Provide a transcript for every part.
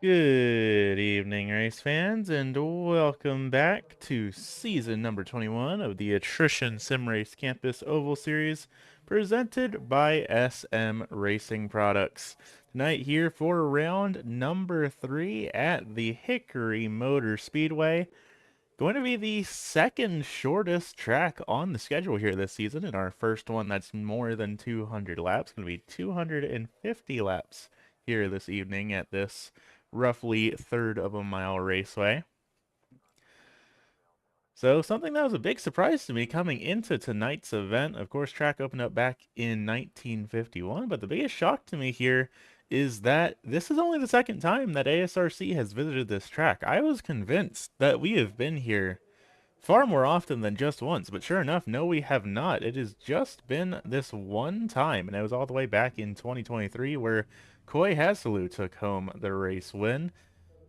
Good evening, race fans, and welcome back to season number 21 of the Attrition Sim Race Campus Oval Series presented by SM Racing Products. Tonight here for round number 3 at the Hickory Motor Speedway. Going to be the second shortest track on the schedule here this season, and our first one that's more than 200 laps. Going to be 250 laps here this evening at this roughly third of a mile raceway. So something that was a big surprise to me coming into tonight's event. Of course, track opened up back in 1951, but the biggest shock to me here is that this is only the second time that ASRC has visited this track. I was convinced that we have been here far more often than just once, but sure enough, no, we have not. It has just been this one time, and it was all the way back in 2023 where Koi Hasalu took home the race win.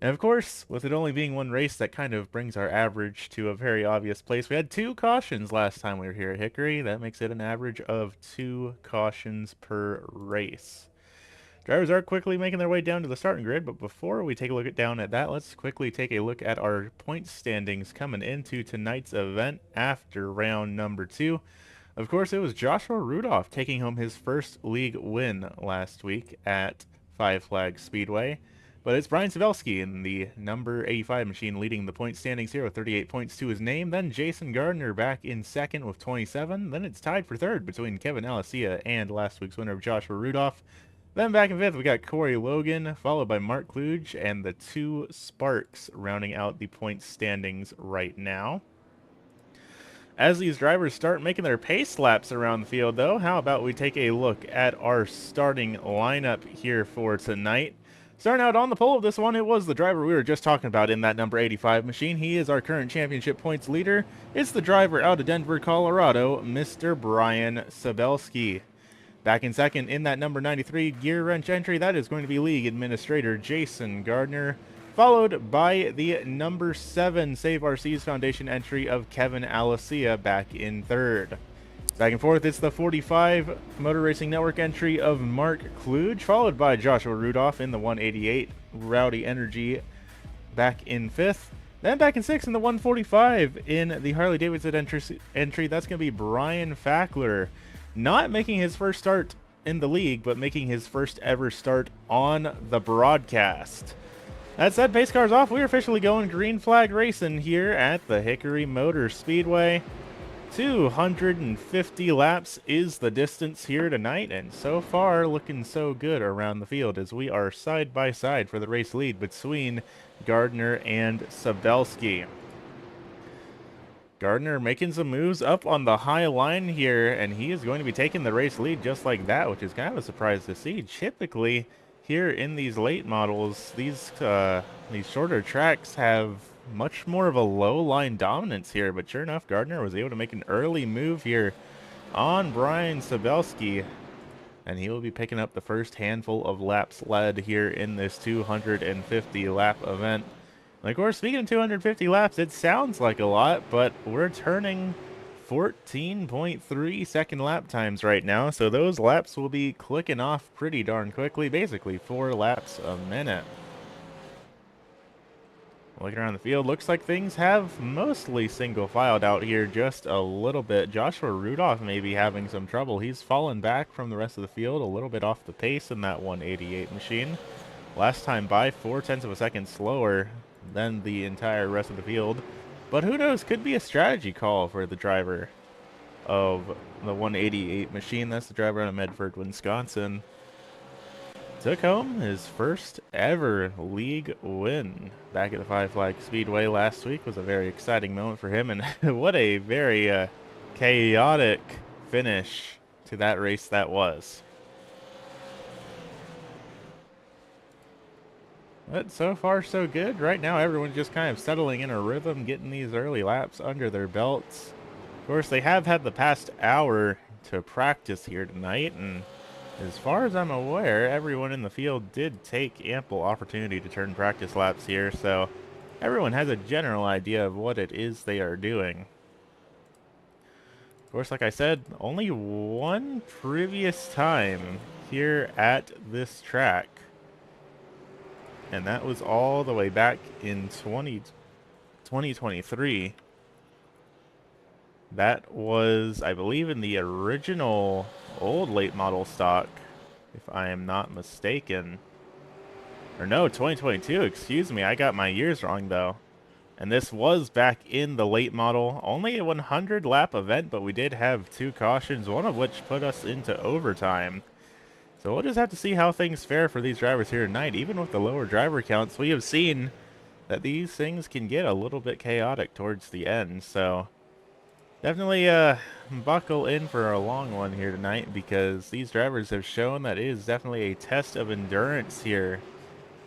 And of course, with it only being one race, that kind of brings our average to a very obvious place. We had 2 cautions last time we were here at Hickory. That makes it an average of 2 cautions per race. Drivers are quickly making their way down to the starting grid, but before we take a look down at that, let's quickly take a look at our point standings coming into tonight's event after round number 2. Of course, it was Joshua Rudolph taking home his first league win last week at Five Flags Speedway. But it's Brian Savelski in the number 85 machine leading the point standings here with 38 points to his name. Then Jason Gardner back in second with 27. Then it's tied for third between Kevin Alessia and last week's winner of Joshua Rudolph. Then back in fifth, we got Corey Logan, followed by Mark Kluge, and the 2 Sparks rounding out the point standings right now. As these drivers start making their pace laps around the field, though, how about we take a look at our starting lineup here for tonight. Starting out on the pole of this one, it was the driver we were just talking about in that number 85 machine. He is our current championship points leader. It's the driver out of Denver, Colorado, Mr. Brian Sabelski. Back in second in that number 93 gear wrench entry, that is going to be league administrator Jason Gardner, followed by the number 7 Save RC's Foundation entry of Kevin Alessia back in third. Back and forth, it's the 45 Motor Racing Network entry of Mark Kluge, followed by Joshua Rudolph in the 188 Rowdy Energy back in fifth. Then back in sixth in the 145 in the Harley Davidson entry, that's going to be Brian Fackler. Not making his first start in the league, but making his first ever start on the broadcast. That said, pace car's off. We're officially going green flag racing here at the Hickory Motor Speedway. 250 laps is the distance here tonight, and so far looking so good around the field as we are side by side for the race lead between Gardner and Sabelski. Gardner making some moves up on the high line here, and he is going to be taking the race lead just like that, which is kind of a surprise to see. Typically, here in these late models, these shorter tracks have much more of a low line dominance here, but sure enough, Gardner was able to make an early move here on Brian Sabelski, and he will be picking up the first handful of laps led here in this 250 lap event. And of course, speaking of 250 laps, it sounds like a lot, but we're turning 14.3 second lap times right now, so those laps will be clicking off pretty darn quickly, basically 4 laps a minute. Looking around the field, looks like things have mostly single-filed out here just a little bit. Joshua Rudolph may be having some trouble. He's fallen back from the rest of the field, a little bit off the pace in that 188 machine. Last time by 0.4 of a second slower than the entire rest of the field. But who knows, could be a strategy call for the driver of the 188 machine. That's the driver out of Medford, Wisconsin. Took home his first ever league win back at the Five Flags Speedway last week. Was a very exciting moment for him, and what a very chaotic finish to that race that was. But so far so good. Right now everyone's just kind of settling in a rhythm, getting these early laps under their belts. Of course, they have had the past hour to practice here tonight, and as far as I'm aware, everyone in the field did take ample opportunity to turn practice laps here, so everyone has a general idea of what it is they are doing. Of course, like I said, only one previous time here at this track and that was all the way back in 2023. That was, I believe, in the original old late model stock, if I am not mistaken. Or no, 2022, excuse me, I got my years wrong though. And this was back in the late model. Only a 100 lap event, but we did have 2 cautions, one of which put us into overtime. So we'll just have to see how things fare for these drivers here tonight. Even with the lower driver counts, we have seen that these things can get a little bit chaotic towards the end. So definitely buckle in for a long one here tonight, because these drivers have shown that it is definitely a test of endurance here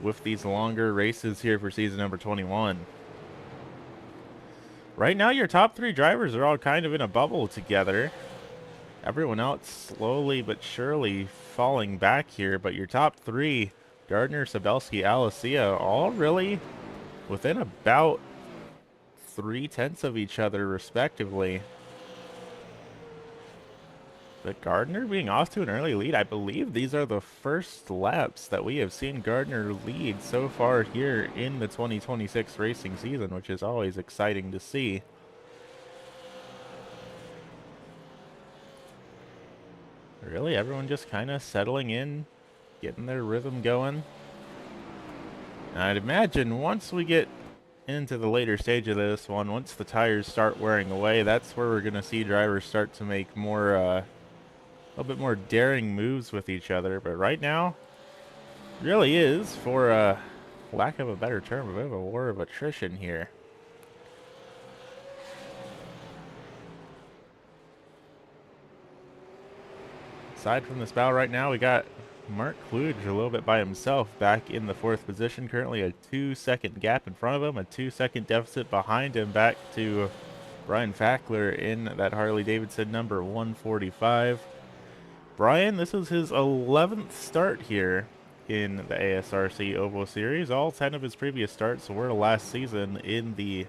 with these longer races here for season number 21. Right now, your top 3 drivers are all kind of in a bubble together. Everyone else slowly but surely falling back here, but your top 3, Gardner, Sabelski, Alicia, all really within about 0.3 of each other respectively. But Gardner being off to an early lead, I believe these are the first laps that we have seen Gardner lead so far here in the 2026 racing season, which is always exciting to see. Really, everyone just kind of settling in, getting their rhythm going. And I'd imagine once we get into the later stage of this one, once the tires start wearing away, that's where we're going to see drivers start to make more, a little bit more daring moves with each other. But right now, really is, for lack of a better term, a bit of a war of attrition here. Aside from this battle right now, we got Mark Kluge a little bit by himself back in the 4th position. Currently a 2-second gap in front of him, a 2-second deficit behind him, back to Brian Fackler in that Harley-Davidson number 145. Brian, this is his 11th start here in the ASRC Oval Series. All 10 of his previous starts were last season in the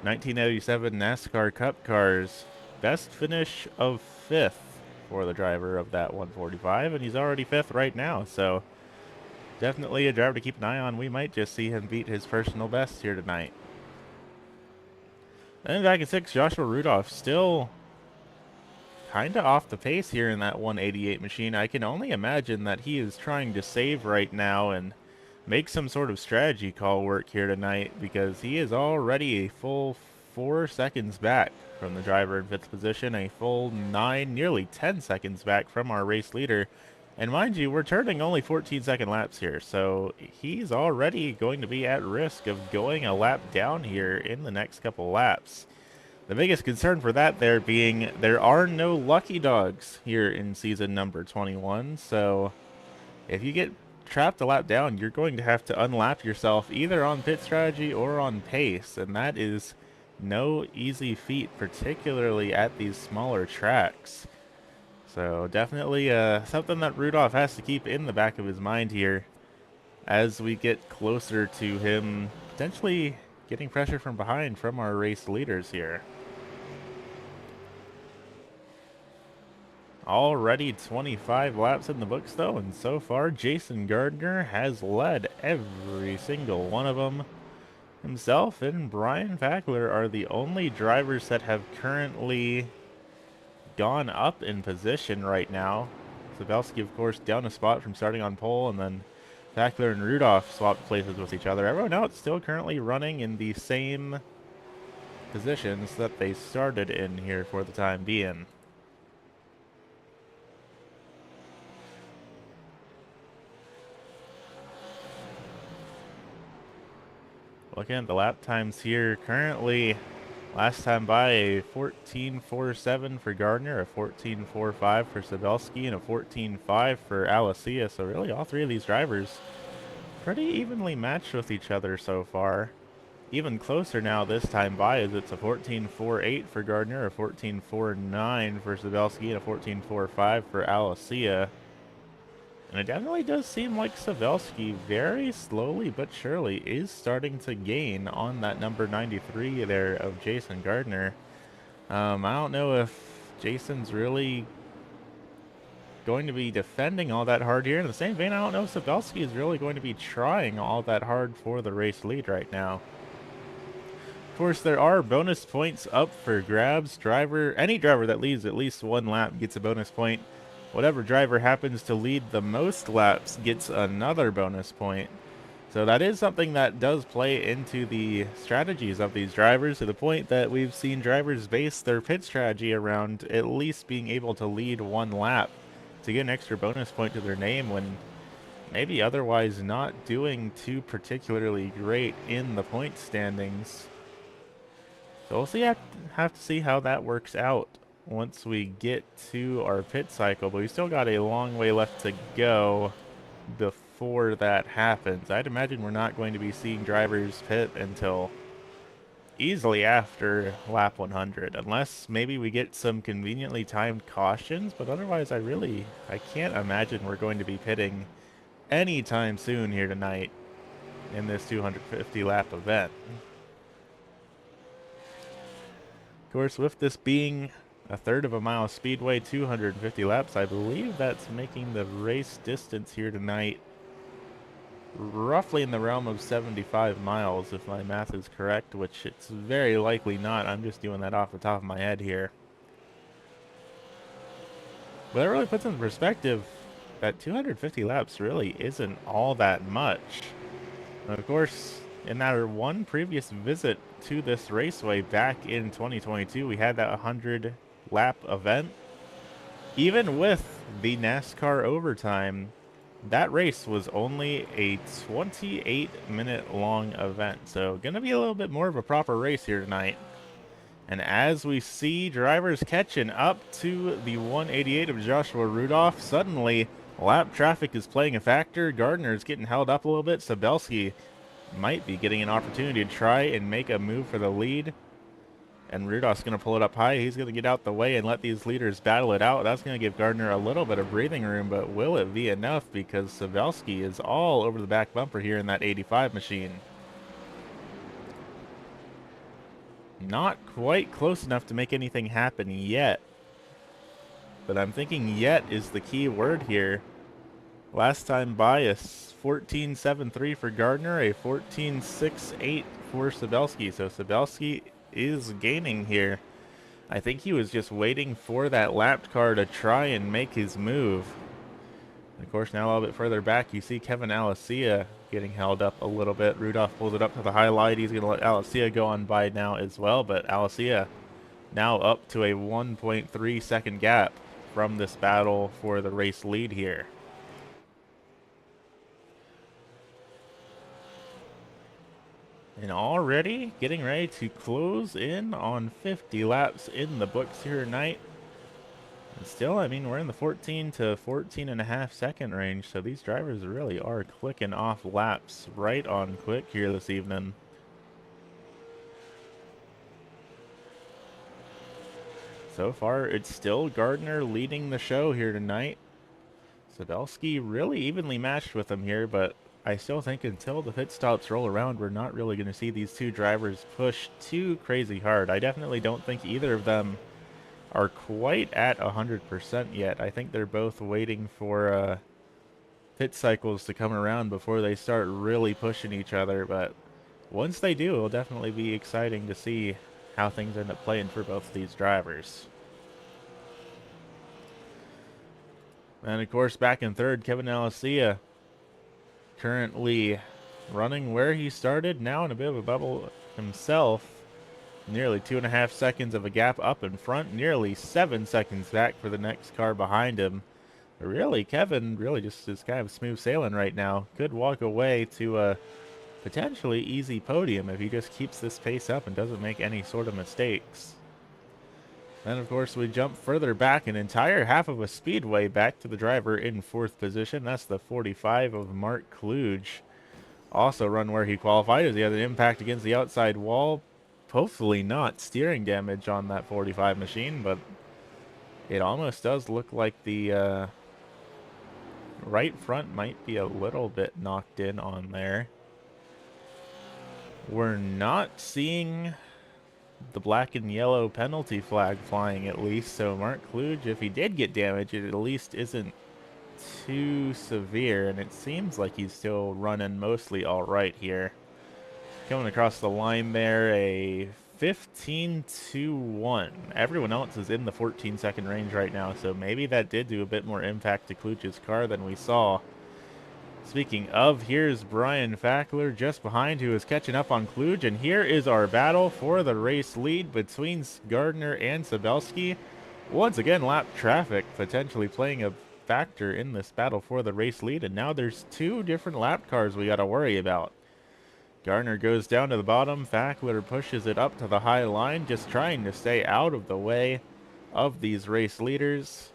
1987 NASCAR Cup Cars. Best finish of 5th for the driver of that 145, and he's already 5th right now, so definitely a driver to keep an eye on. We might just see him beat his personal best here tonight. Then back at 6, Joshua Rudolph still kind of off the pace here in that 188 machine. I can only imagine that he is trying to save right now and make some sort of strategy call work here tonight, because he is already a full 4 seconds back from the driver in 5th position, a full 9, nearly 10 seconds back from our race leader. And mind you, we're turning only 14-second laps here, so he's already going to be at risk of going a lap down here in the next couple laps. The biggest concern for that there being there are no lucky dogs here in season number 21, so if you get trapped a lap down, you're going to have to unlap yourself either on pit strategy or on pace, and that is no easy feat, particularly at these smaller tracks. So definitely something that Rudolph has to keep in the back of his mind here as we get closer to him potentially getting pressure from behind from our race leaders here. Already 25 laps in the books though, and so far Jason Gardner has led every single one of them. Himself and Brian Fackler are the only drivers that have currently gone up in position right now. Sabelski, of course, down a spot from starting on pole, and then Fackler and Rudolph swapped places with each other. Everyone else still currently running in the same positions that they started in here for the time being. Looking at the lap times here, currently last time by a 14.47 for Gardner, a 14.45 for Sabelski, and a 14.5 for Alicia. So really all 3 of these drivers pretty evenly matched with each other so far. Even closer now this time by, as it's a 14.48 for Gardner, a 14.49 for Sabelski, and a 14.45 for Alicia. And it definitely does seem like Sabelski very slowly but surely is starting to gain on that number 93 there of Jason Gardner. I don't know if Jason's really going to be defending all that hard here. In the same vein, I don't know if Sabelski is really going to be trying all that hard for the race lead right now. Of course, there are bonus points up for grabs. Any driver that leads at least one lap gets a bonus point. Whatever driver happens to lead the most laps gets another bonus point. So that is something that does play into the strategies of these drivers, to the point that we've seen drivers base their pit strategy around at least being able to lead one lap to get an extra bonus point to their name when maybe otherwise not doing too particularly great in the point standings. So we'll have to see how that works out once we get to our pit cycle, but we still got a long way left to go before that happens. I'd imagine we're not going to be seeing drivers pit until easily after lap 100, unless maybe we get some conveniently timed cautions, but otherwise I can't imagine we're going to be pitting anytime soon here tonight in this 250 lap event. Of course, with this being a third of a mile speedway, 250 laps, I believe that's making the race distance here tonight roughly in the realm of 75 miles, if my math is correct, which it's very likely not. I'm just doing that off the top of my head here. But that really puts in perspective that 250 laps really isn't all that much. And of course, in our one previous visit to this raceway back in 2022, we had that 100 lap event. Even with the NASCAR overtime, that race was only a 28-minute long event. So gonna be a little bit more of a proper race here tonight. And as we see drivers catching up to the 188 of Joshua Rudolph, suddenly lap traffic is playing a factor. Gardner is getting held up a little bit. Sabelski might be getting an opportunity to try and make a move for the lead. And Rudolph's going to pull it up high. He's going to get out the way and let these leaders battle it out. That's going to give Gardner a little bit of breathing room, but will it be enough? Because Sabelski is all over the back bumper here in that 85 machine. Not quite close enough to make anything happen yet. But I'm thinking yet is the key word here. Last time by a 14.73 for Gardner, a 14.68 for Sabelski. So Sabelski is gaining here. I think he was just waiting for that lapped car to try and make his move. And of course, now a little bit further back, you see Kevin Alessia getting held up a little bit. Rudolph pulls it up to the highlight. He's going to let Alessia go on by now as well, but Alessia now up to a 1.3 second gap from this battle for the race lead here. And already getting ready to close in on 50 laps in the books here tonight. And still, I mean, we're in the 14 to 14 and a half second range, so these drivers really are clicking off laps right on quick here this evening. So far, it's still Gardner leading the show here tonight. Sabelski really evenly matched with him here, but I still think until the pit stops roll around, we're not really going to see these two drivers push too crazy hard. I definitely don't think either of them are quite at 100% yet. I think they're both waiting for pit cycles to come around before they start really pushing each other. But once they do, it'll definitely be exciting to see how things end up playing for both of these drivers. And of course, back in third, Kevin Alessia, currently running where he started, now in a bit of a bubble himself. Nearly 2.5 seconds of a gap up in front, nearly 7 seconds back for the next car behind him. But really, Kevin really just is kind of smooth sailing right now. Could walk away to a potentially easy podium if he just keeps this pace up and doesn't make any sort of mistakes. Then, of course, we jump further back, an entire half of a speedway back to the driver in fourth position. That's the 45 of Mark Kluge. Also run where he qualified as he had an impact against the outside wall. Hopefully not steering damage on that 45 machine, but it almost does look like the right front might be a little bit knocked in on there. We're not seeing the black and yellow penalty flag flying at least. So Mark Kluge, if he did get damaged, it at least isn't too severe, and it seems like he's still running mostly all right here. Coming across the line there, a 15-1. Everyone else is in the 14-second range right now, so maybe that did do a bit more impact to Kluge's car than we saw. Speaking of, here's Brian Fackler just behind, who is catching up on Kluge, and here is our battle for the race lead between Gardner and Sabelski. Once again, lap traffic potentially playing a factor in this battle for the race lead, and now there's two different lap cars we got to worry about. Gardner goes down to the bottom, Fackler pushes it up to the high line, just trying to stay out of the way of these race leaders.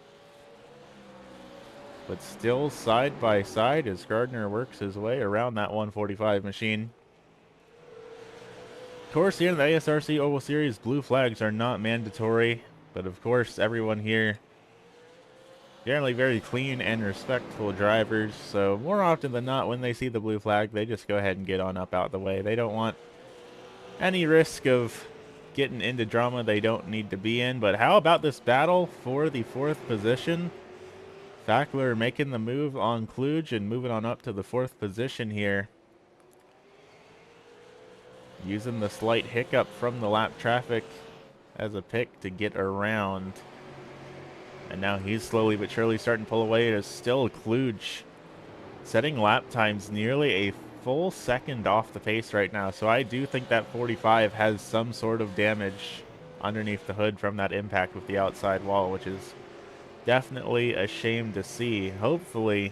But still side by side as Gardner works his way around that 145 machine. Of course, here in the ASRC Oval Series, blue flags are not mandatory, but of course, everyone here generally very clean and respectful drivers, so more often than not, when they see the blue flag, they just go ahead and get on up out the way. They don't want any risk of getting into drama they don't need to be in. But how about this battle for the 4th position? Fackler making the move on Kluge and moving on up to the 4th position here. Using the slight hiccup from the lap traffic as a pick to get around. And now he's slowly but surely starting to pull away. It is still Kluge setting lap times nearly a full second off the pace right now. So I do think that 45 has some sort of damage underneath the hood from that impact with the outside wall, which is definitely a shame to see. Hopefully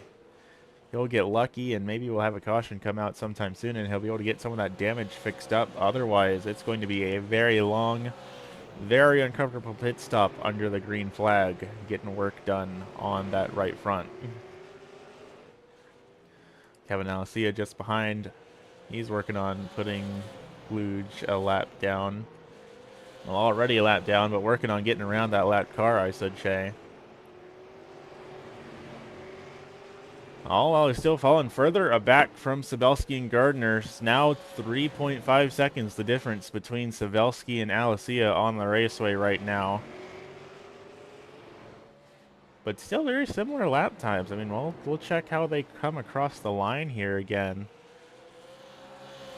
he'll get lucky and maybe we'll have a caution come out sometime soon and he'll be able to get some of that damage fixed up. Otherwise, it's going to be a very long, very uncomfortable pit stop under the green flag, getting work done on that right front. Kevin Alessia just behind. He's working on putting Kluge a lap down. Well, already a lap down, but working on getting around that lap car, I should say. All while he's still falling further back from Sabelski and Gardner. Now 3.5 seconds the difference between Sabelski and Alessia on the raceway right now. But still very similar lap times. I mean, we'll check how they come across the line here again.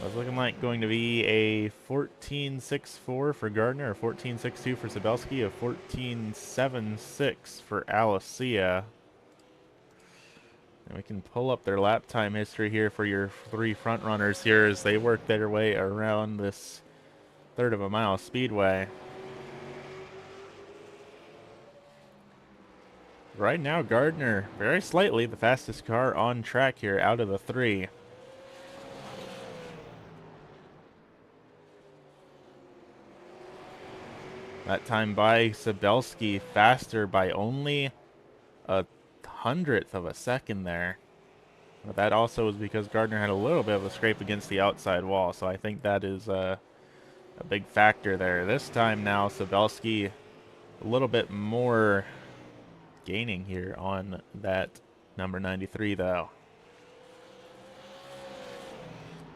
It's looking like going to be a 14.64 for Gardner, a 14.62 for Sabelski, a 14.76 for Alessia. And we can pull up their lap time history here for your three front runners here as they work their way around this 1/3 of a mile speedway. Right now, Gardner, very slightly the fastest car on track here out of the three. That time by Sabelski faster by only a 100th of a second there. But that also was because Gardner had a little bit of a scrape against the outside wall, so I think that is a big factor there. This time now, Sabelski a little bit more gaining here on that number 93, though.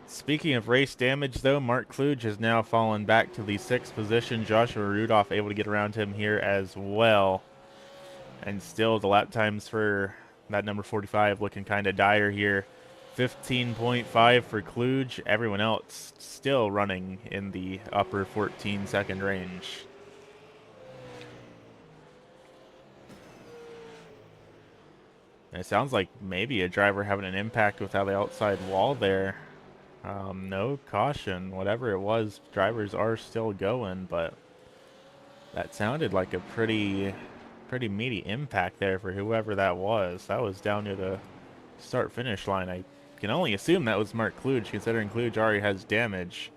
Speaking of race damage, though, Mark Kluge has now fallen back to the 6th position. Joshua Rudolph able to get around him here as well. And still the lap times for that number 45 looking kind of dire here. 15.5 for Kluge. Everyone else still running in the upper 14-second range. And it sounds like maybe a driver having an impact with how the outside wall there. No caution, whatever it was, drivers are still going, but that sounded like a pretty meaty impact there for whoever that was. That was down near the start-finish line. I can only assume that was Mark Kluge, considering Kluge already has damage.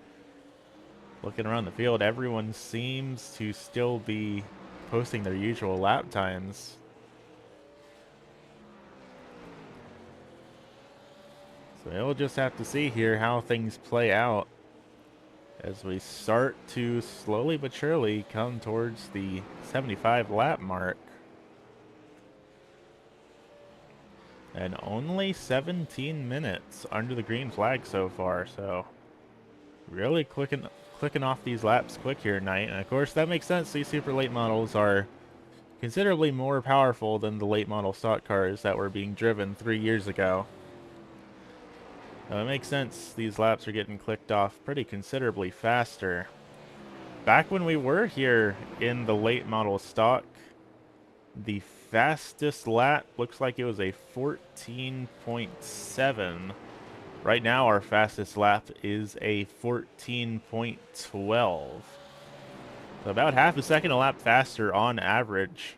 Looking around the field, everyone seems to still be posting their usual lap times. So we'll just have to see here how things play out as we start to slowly but surely come towards the 75 lap mark. And only 17 minutes under the green flag so far, so really clicking off these laps quick here tonight. And of course, that makes sense. These super late models are considerably more powerful than the late model stock cars that were being driven 3 years ago. It makes sense. These laps are getting clicked off pretty considerably faster. Back when we were here in the late model stock, the fastest lap looks like it was a 14.7. Right now, our fastest lap is a 14.12. So about half a second a lap faster on average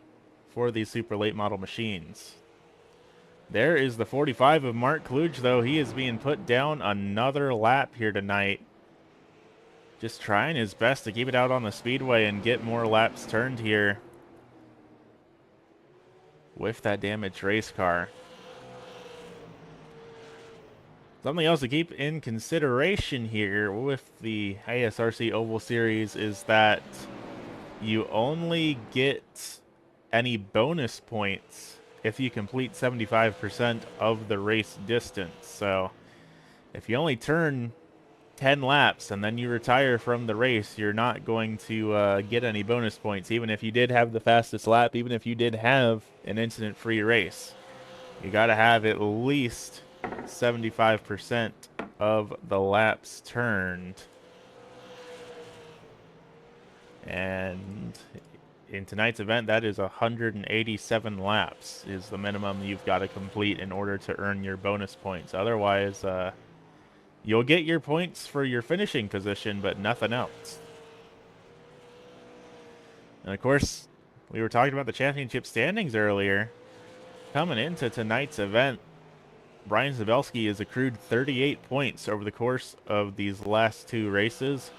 for these super late model machines. There is the 45 of Mark Kluge, though. He is being put down another lap here tonight. Just trying his best to keep it out on the speedway and get more laps turned here with that damaged race car. Something else to keep in consideration here with the ASRC Oval Series is that you only get any bonus points if you complete 75% of the race distance. So if you only turn 10 laps and then you retire from the race, you're not going to get any bonus points, even if you did have the fastest lap, even if you did have an incident-free race. You got to have at least 75% of the laps turned. And in tonight's event, that is 187 laps is the minimum you've got to complete in order to earn your bonus points. Otherwise, you'll get your points for your finishing position, but nothing else. And of course, we were talking about the championship standings earlier. Coming into tonight's event, Brian Zabelski has accrued 38 points over the course of these last 2 races.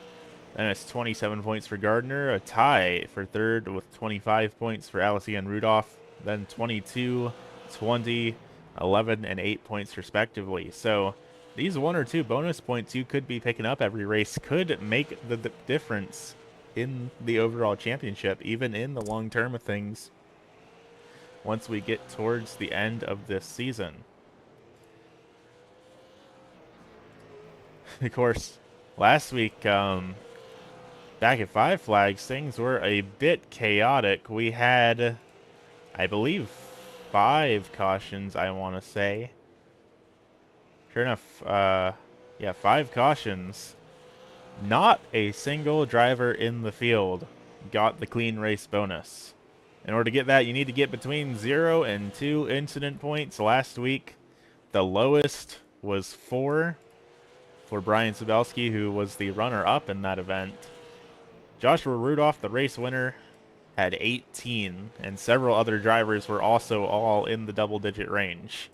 Then it's 27 points for Gardner, a tie for third with 25 points for Alessian Rudolph, then 22, 20, 11, and 8 points respectively. So these 1 or 2 bonus points you could be picking up every race could make the difference in the overall championship, even in the long term of things, once we get towards the end of this season. Of course, last week, back at Five Flags, things were a bit chaotic. We had, I believe, 5 cautions, I want to say. Sure enough, yeah, 5 cautions. Not a single driver in the field got the clean race bonus. In order to get that, you need to get between 0 and 2 incident points. Last week, the lowest was 4 for Brian Sabelski, who was the runner-up in that event. Joshua Rudolph, the race winner, had 18, and several other drivers were also all in the double-digit range.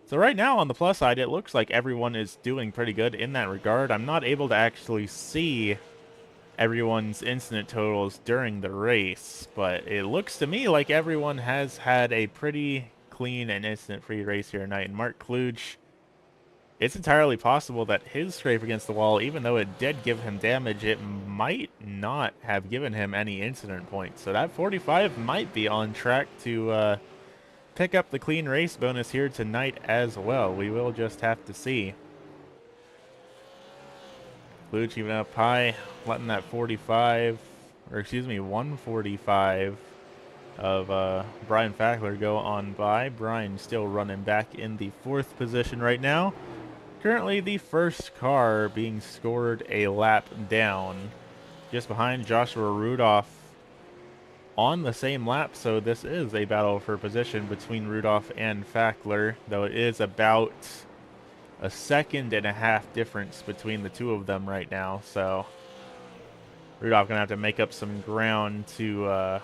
So right now, on the plus side, it looks like everyone is doing pretty good in that regard. I'm not able to actually see everyone's incident totals during the race, but it looks to me like everyone has had a pretty clean and incident-free race here tonight. And Mark Kluge, it's entirely possible that his scrape against the wall, even though it did give him damage, it might not have given him any incident points. So that 45 might be on track to pick up the clean race bonus here tonight as well. We will just have to see. Kluge even up high, letting that 45, or excuse me, 145 of Brian Fackler go on by. Brian still running back in the 4th position right now. Currently the first car being scored a lap down, just behind Joshua Rudolph on the same lap. So this is a battle for position between Rudolph and Fackler, though it is about a 1.5 seconds difference between the 2 of them right now. So Rudolph gonna have to make up some ground to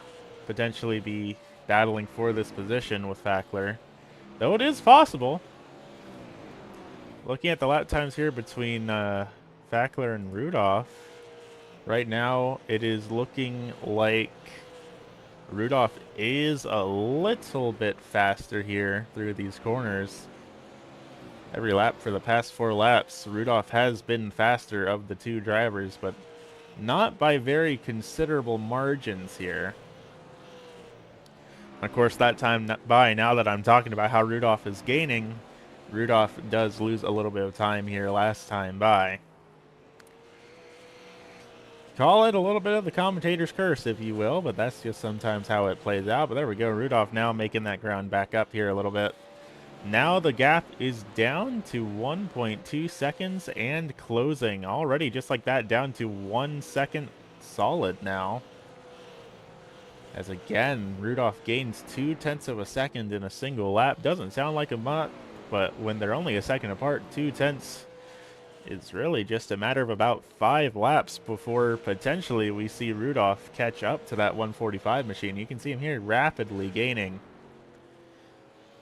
potentially be battling for this position with Fackler, though it is possible. Looking at the lap times here between Fackler and Rudolph, right now it is looking like Rudolph is a little bit faster here through these corners. Every lap for the past 4 laps, Rudolph has been faster of the 2 drivers, but not by very considerable margins here. Of course, that time by, now that I'm talking about how Rudolph is gaining, Rudolph does lose a little bit of time here last time by. Call it a little bit of the commentator's curse, if you will, but that's just sometimes how it plays out. But there we go. Rudolph now making that ground back up here a little bit. Now the gap is down to 1.2 seconds and closing. Already, just like that, down to 1 second solid now. As again, Rudolph gains 0.2 of a second in a single lap. Doesn't sound like a lot, but when they're only a second apart, 0.2, it's really just a matter of about 5 laps before potentially we see Rudolph catch up to that 145 machine. You can see him here rapidly gaining.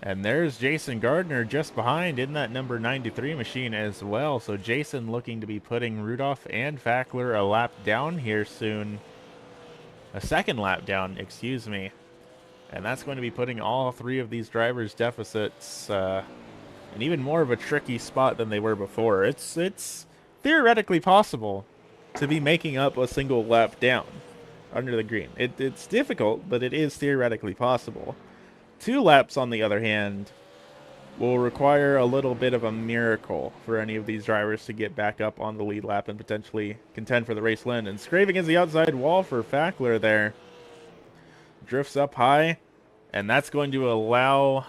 And there's Jason Gardner just behind in that number 93 machine as well. So Jason looking to be putting Rudolph and Fackler a lap down here soon. A second lap down, excuse me. And that's going to be putting all 3 of these drivers' deficits in even more of a tricky spot than they were before. It's theoretically possible to be making up a single lap down under the green. It's difficult, but it is theoretically possible. 2 laps, on the other hand, will require a little bit of a miracle for any of these drivers to get back up on the lead lap and potentially contend for the race win. And scraping against the outside wall for Fackler there. Drifts up high, and that's going to allow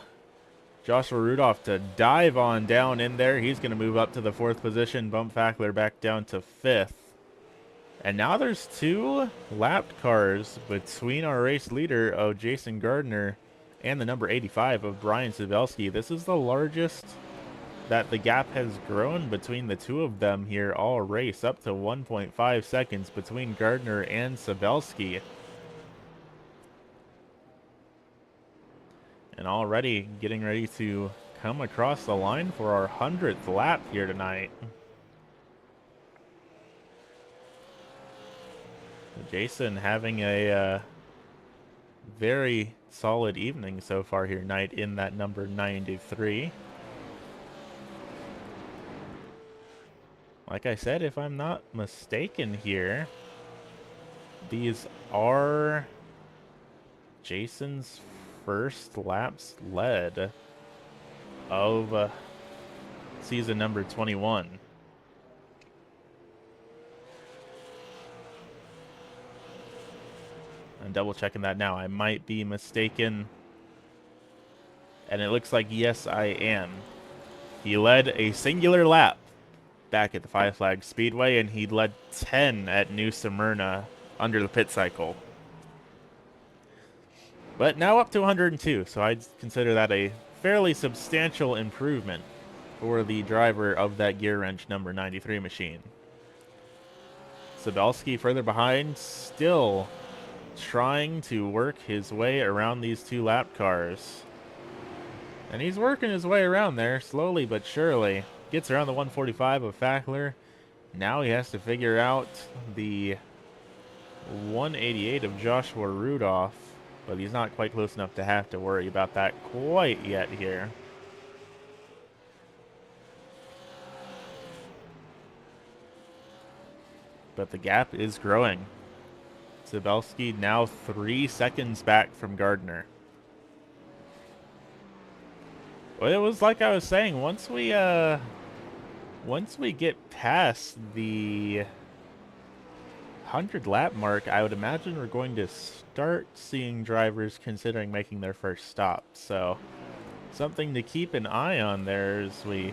Joshua Rudolph to dive on down in there. He's going to move up to the 4th position, bump Fackler back down to 5th. And now there's 2 lapped cars between our race leader of Jason Gardner and the number 85 of Brian Sabelski. This is the largest that the gap has grown between the 2 of them here all race, up to 1.5 seconds between Gardner and Sabelski. And already getting ready to come across the line for our 100th lap here tonight. Jason having a very solid evening so far here tonight in that number 93. Like I said, if I'm not mistaken here, these are Jason's first laps led of season number 21. I'm double checking that now. I might be mistaken. And it looks like, yes, I am. He led a singular lap back at the Five Flags Speedway, and he led 10 at New Smyrna under the pit cycle. But now up to 102, so I'd consider that a fairly substantial improvement for the driver of that gear wrench number 93 machine. Sabelski further behind, still trying to work his way around these 2 lap cars. And he's working his way around there, slowly but surely. Gets around the 145 of Fackler. Now he has to figure out the 188 of Joshua Rudolph. But he's not quite close enough to have to worry about that quite yet here. But the gap is growing. Sabelski now 3 seconds back from Gardner. Well, it was like I was saying, once we get past the 100 lap mark, I would imagine we're going to start seeing drivers considering making their first stop. So something to keep an eye on there is we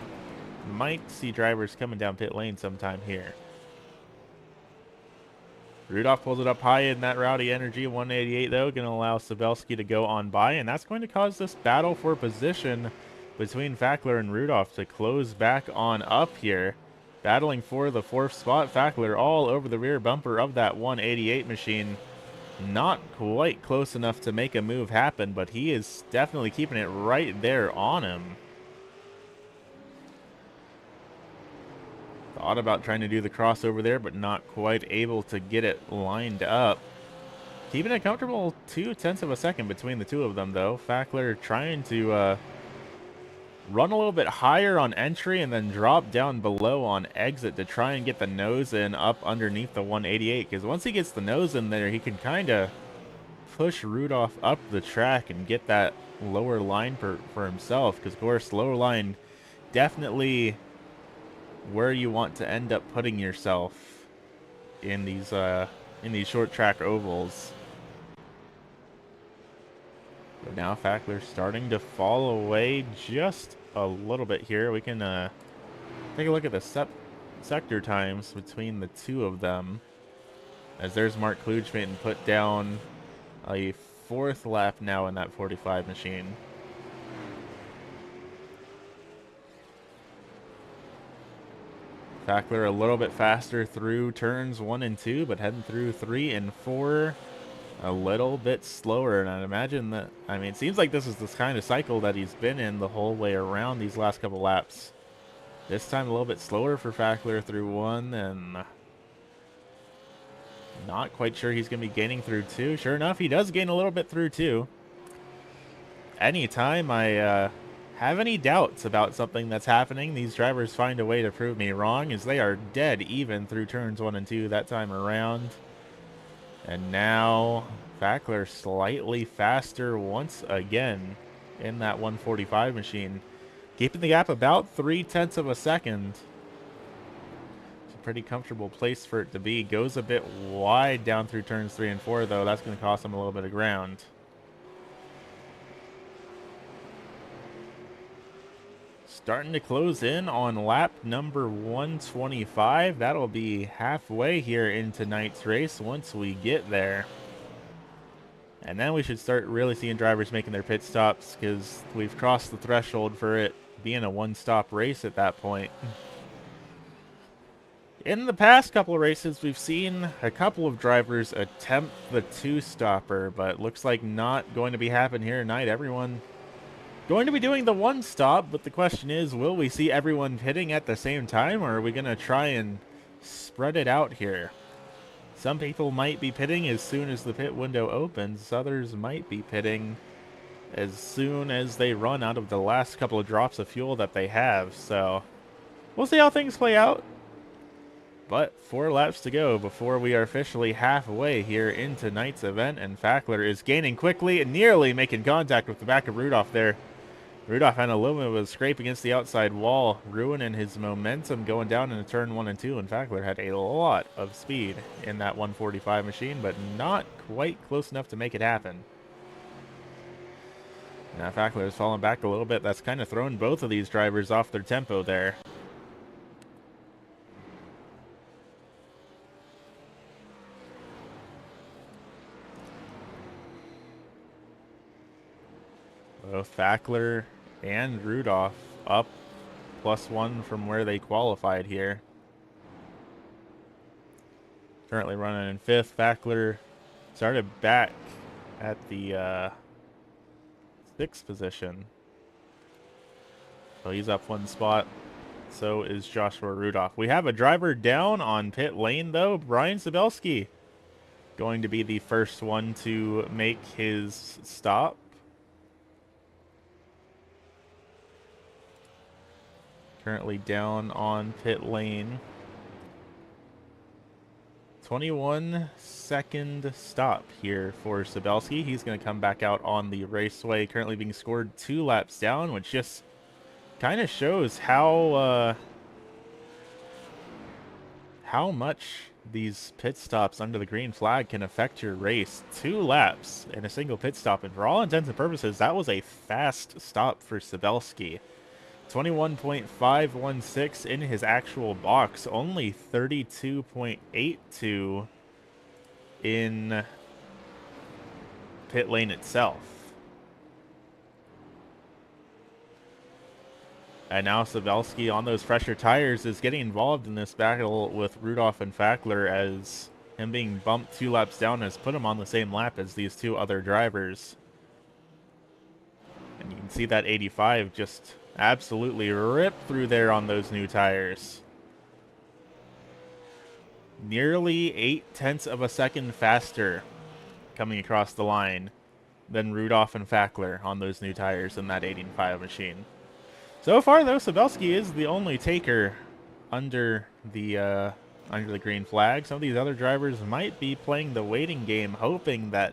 might see drivers coming down pit lane sometime here. Rudolph pulls it up high in that Rowdy Energy 188 though, going to allow Sabelski to go on by, and that's going to cause this battle for position between Fackler and Rudolph to close back on up here. Battling for the 4th spot, Fackler all over the rear bumper of that 188 machine. Not quite close enough to make a move happen, but he is definitely keeping it right there on him. Thought about trying to do the crossover there, but not quite able to get it lined up. Keeping a comfortable 0.2 of a second between the 2 of them, though. Fackler trying to run a little bit higher on entry and then drop down below on exit to try and get the nose in up underneath the 188. Because once he gets the nose in there, he can kind of push Rudolph up the track and get that lower line for himself. Because, of course, lower line definitely where you want to end up putting yourself in these short track ovals. But now Fackler's starting to fall away just a little bit here. We can take a look at the sector times between the two of them. As there's Mark Kluge getting put down a 4th lap now in that 45 machine. Fackler a little bit faster through turns 1 and 2, but heading through 3 and 4 a little bit slower. And I'd imagine that, I mean, it seems like this is this kind of cycle that he's been in the whole way around these last couple laps. This time a little bit slower for Fackler through 1, and not quite sure he's going to be gaining through 2. Sure enough, he does gain a little bit through 2. Anytime I have any doubts about something that's happening, these drivers find a way to prove me wrong, as they are dead even through turns 1 and 2 that time around. And now Fackler slightly faster once again in that 145 machine, keeping the gap about 0.3 of a second. It's a pretty comfortable place for it to be. Goes a bit wide down through turns 3 and 4, though. That's going to cost him a little bit of ground. Starting to close in on lap number 125. That'll be halfway here in tonight's race once we get there. And then we should start really seeing drivers making their pit stops, because we've crossed the threshold for it being a one-stop race at that point. In the past couple of races, we've seen a couple of drivers attempt the two-stopper, but looks like not going to be happening here tonight. Everyone going to be doing the one stop, but the question is, will we see everyone pitting at the same time, or are we going to try and spread it out here? Some people might be pitting as soon as the pit window opens. Others might be pitting as soon as they run out of the last couple of drops of fuel that they have. So we'll see how things play out. But 4 laps to go before we are officially halfway here in tonight's event, and Fackler is gaining quickly and nearly making contact with the back of Rudolph there. Rudolph had a little bit of a scrape against the outside wall, ruining his momentum going down into turn 1 and 2, and Fackler had a lot of speed in that 145 machine, but not quite close enough to make it happen. Now Fackler has fallen back a little bit. That's kind of thrown both of these drivers off their tempo there. Both Fackler and Rudolph up +1 from where they qualified here. Currently running in 5th. Fackler started back at the 6th position. So he's up 1 spot. So is Joshua Rudolph. We have a driver down on pit lane, though. Brian Sabelski going to be the first one to make his stop. Currently down on pit lane. 21-second stop here for Sabelski. He's going to come back out on the raceway. Currently being scored 2 laps down, which just kind of shows how much these pit stops under the green flag can affect your race. 2 laps in a single pit stop, and for all intents and purposes, that was a fast stop for Sabelski. 21.516 in his actual box, only 32.82 in pit lane itself. And now Sabelski on those fresher tires is getting involved in this battle with Rudolph and Fackler, as him being bumped 2 laps down has put him on the same lap as these 2 other drivers. And you can see that 85 just absolutely ripped through there on those new tires. Nearly 0.8 of a second faster coming across the line than Rudolph and Fackler on those new tires in that 85 machine. So far, though, Sabelski is the only taker under the green flag. Some of these other drivers might be playing the waiting game, hoping that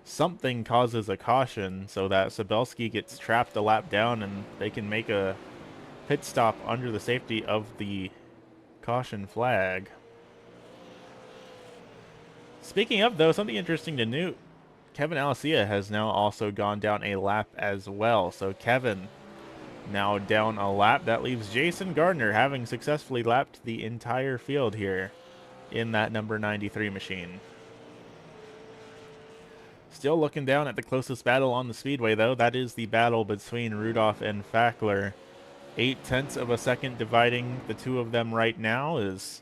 something causes a caution so that Sabelski gets trapped a lap down and they can make a pit stop under the safety of the caution flag. Speaking of, though, something interesting to note, Kevin Alessia has now also gone down a lap as well. So Kevin now down a lap. That leaves Jason Gardner having successfully lapped the entire field here in that number 93 machine. Still looking down at the closest battle on the speedway, though. That is the battle between Rudolph and Fackler. 0.8 of a second dividing the two of them right now, as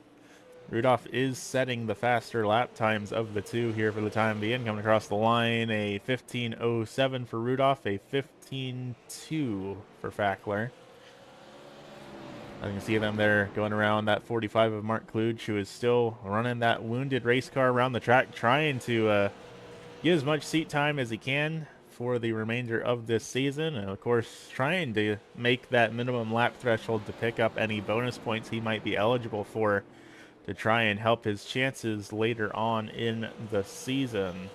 Rudolph is setting the faster lap times of the two here for the time being. Coming across the line, a 15:07 for Rudolph, a 15:2 for Fackler. I can see them there going around that 45 of Mark Kluge, who is still running that wounded race car around the track, trying to get as much seat time as he can for the remainder of this season, and of course trying to make that minimum lap threshold to pick up any bonus points he might be eligible for to try and help his chances later on in the season.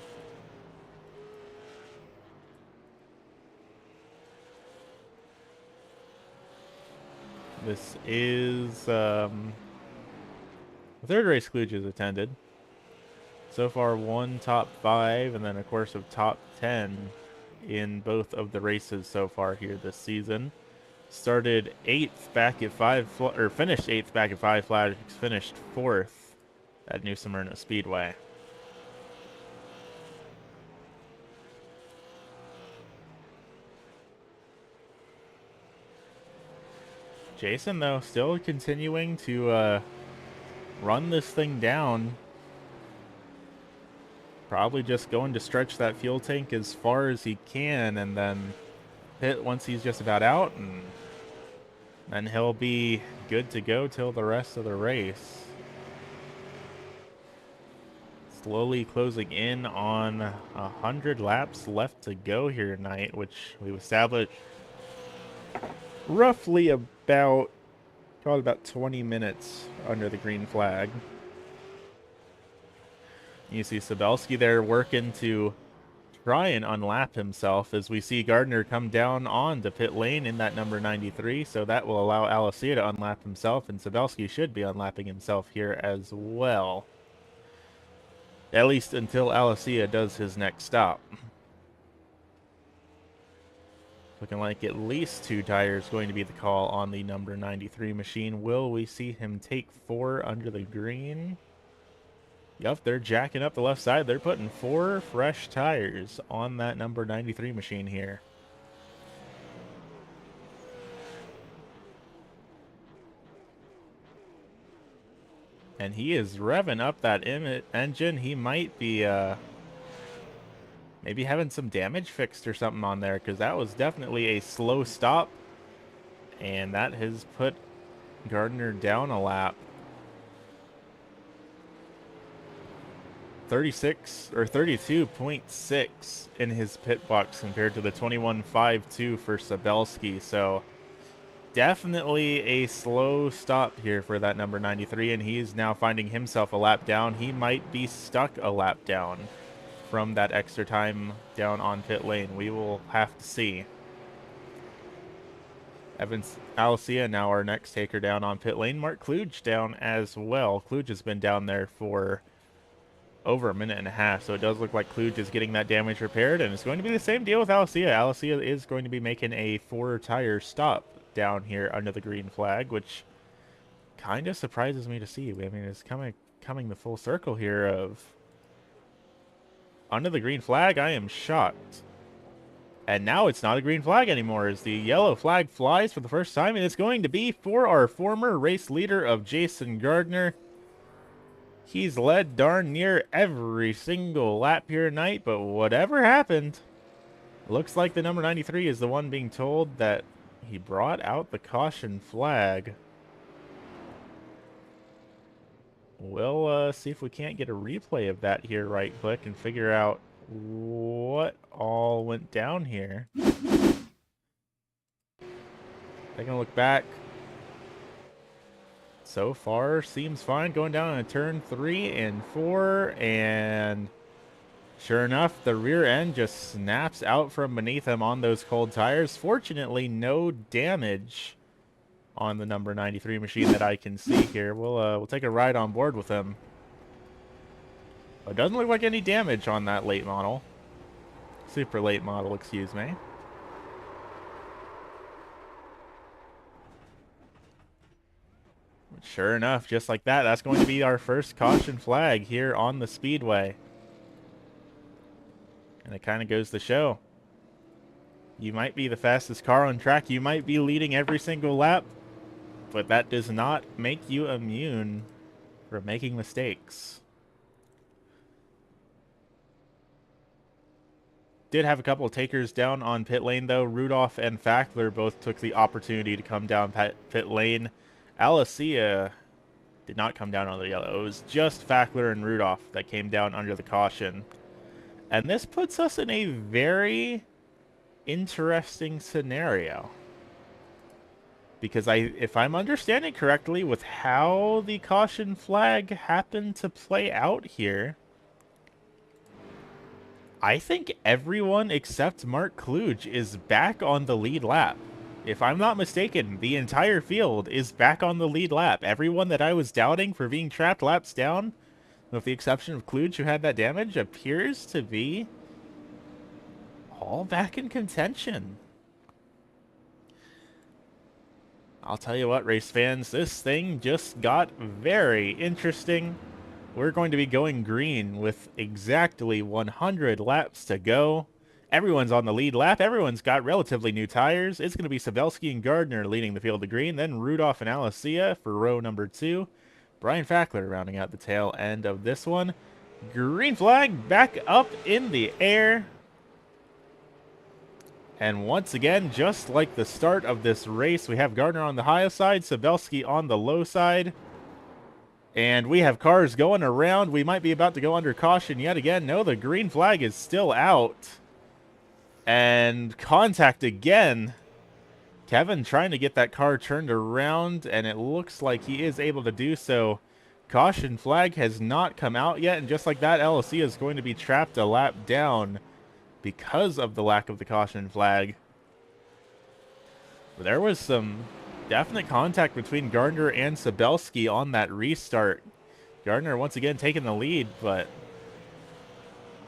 This is the third race Kluge has attended. So far, one top 5, and then a course of top 10 in both of the races so far here this season. Started 8th back at 5, or finished 8th back at 5 Flags, finished 4th at New Smyrna Speedway. Jason, though, still continuing to run this thing down. Probably just going to stretch that fuel tank as far as he can and then pit once he's just about out, and then he'll be good to go till the rest of the race. Slowly closing in on 100 laps left to go here tonight, which we've established roughly about, probably about 20 minutes under the green flag. You see Sabelski there working to try and unlap himself, as we see Gardner come down on to pit lane in that number 93, so that will allow Alessia to unlap himself, and Sabelski should be unlapping himself here as well. At least until Alessia does his next stop. Looking like at least 2 tires going to be the call on the number 93 machine. Will we see him take 4 under the green? Yup, they're jacking up the left side. They're putting 4 fresh tires on that number 93 machine here. And he is revving up that engine. He might be maybe having some damage fixed or something on there, because that was definitely a slow stop. And that has put Gardner down a lap. 36 or 32.6 in his pit box compared to the 21.52 for Sabelski. So definitely a slow stop here for that number 93, and he's now finding himself a lap down. He might be stuck a lap down from that extra time down on pit lane. We will have to see. Evans Alessia now our next taker down on pit lane. Mark Kluge down as well. Kluge has been down there for over a minute and a half, so it does look like Kluge is getting that damage repaired, and it's going to be the same deal with Alessia. Alessia is going to be making a 4-tire stop down here under the green flag, which kind of surprises me to see. I mean, it's coming the full circle here of under the green flag. I am shocked. And now it's not a green flag anymore, as the yellow flag flies for the first time, and it's going to be for our former race leader of Jason Gardner. He's led darn near every single lap here tonight, but whatever happened, looks like the number 93 is the one being told that he brought out the caution flag. We'll see if we can't get a replay of that here right quick and figure out what all went down here. Taking a look back. So far, seems fine. Going down on turn 3 and 4, and sure enough, the rear end just snaps out from beneath him on those cold tires. Fortunately, no damage on the number 93 machine that I can see here. We'll take a ride on board with him. It doesn't look like any damage on that late model. Super late model, excuse me. Sure enough, just like that, that's going to be our first caution flag here on the speedway. And it kind of goes to show. You might be the fastest car on track, you might be leading every single lap, but that does not make you immune from making mistakes. Did have a couple of takers down on pit lane, though. Rudolph and Fackler both took the opportunity to come down pit lane. Alicia did not come down on the yellow. It was just Fackler and Rudolph that came down under the caution. And this puts us in a very interesting scenario. Because if I'm understanding correctly with how the caution flag happened to play out here, I think everyone except Mark Kluge is back on the lead lap. If I'm not mistaken, the entire field is back on the lead lap. Everyone that I was doubting for being trapped laps down, with the exception of Kluge, who had that damage, appears to be all back in contention. I'll tell you what, race fans, this thing just got very interesting. We're going to be going green with exactly 100 laps to go. Everyone's on the lead lap. Everyone's got relatively new tires. It's going to be Sabelski and Gardner leading the field to green. Then Rudolph and Alicia for row number 2. Brian Fackler rounding out the tail end of this one. Green flag back up in the air. And once again, just like the start of this race, we have Gardner on the high side, Sabelski on the low side. And we have cars going around. We might be about to go under caution yet again. No, the green flag is still out. And contact again. Kevin trying to get that car turned around, and it looks like he is able to do so. Caution flag has not come out yet, and just like that, LLC is going to be trapped a lap down because of the lack of the caution flag. But there was some definite contact between Gardner and Sabelski on that restart. Gardner once again taking the lead, but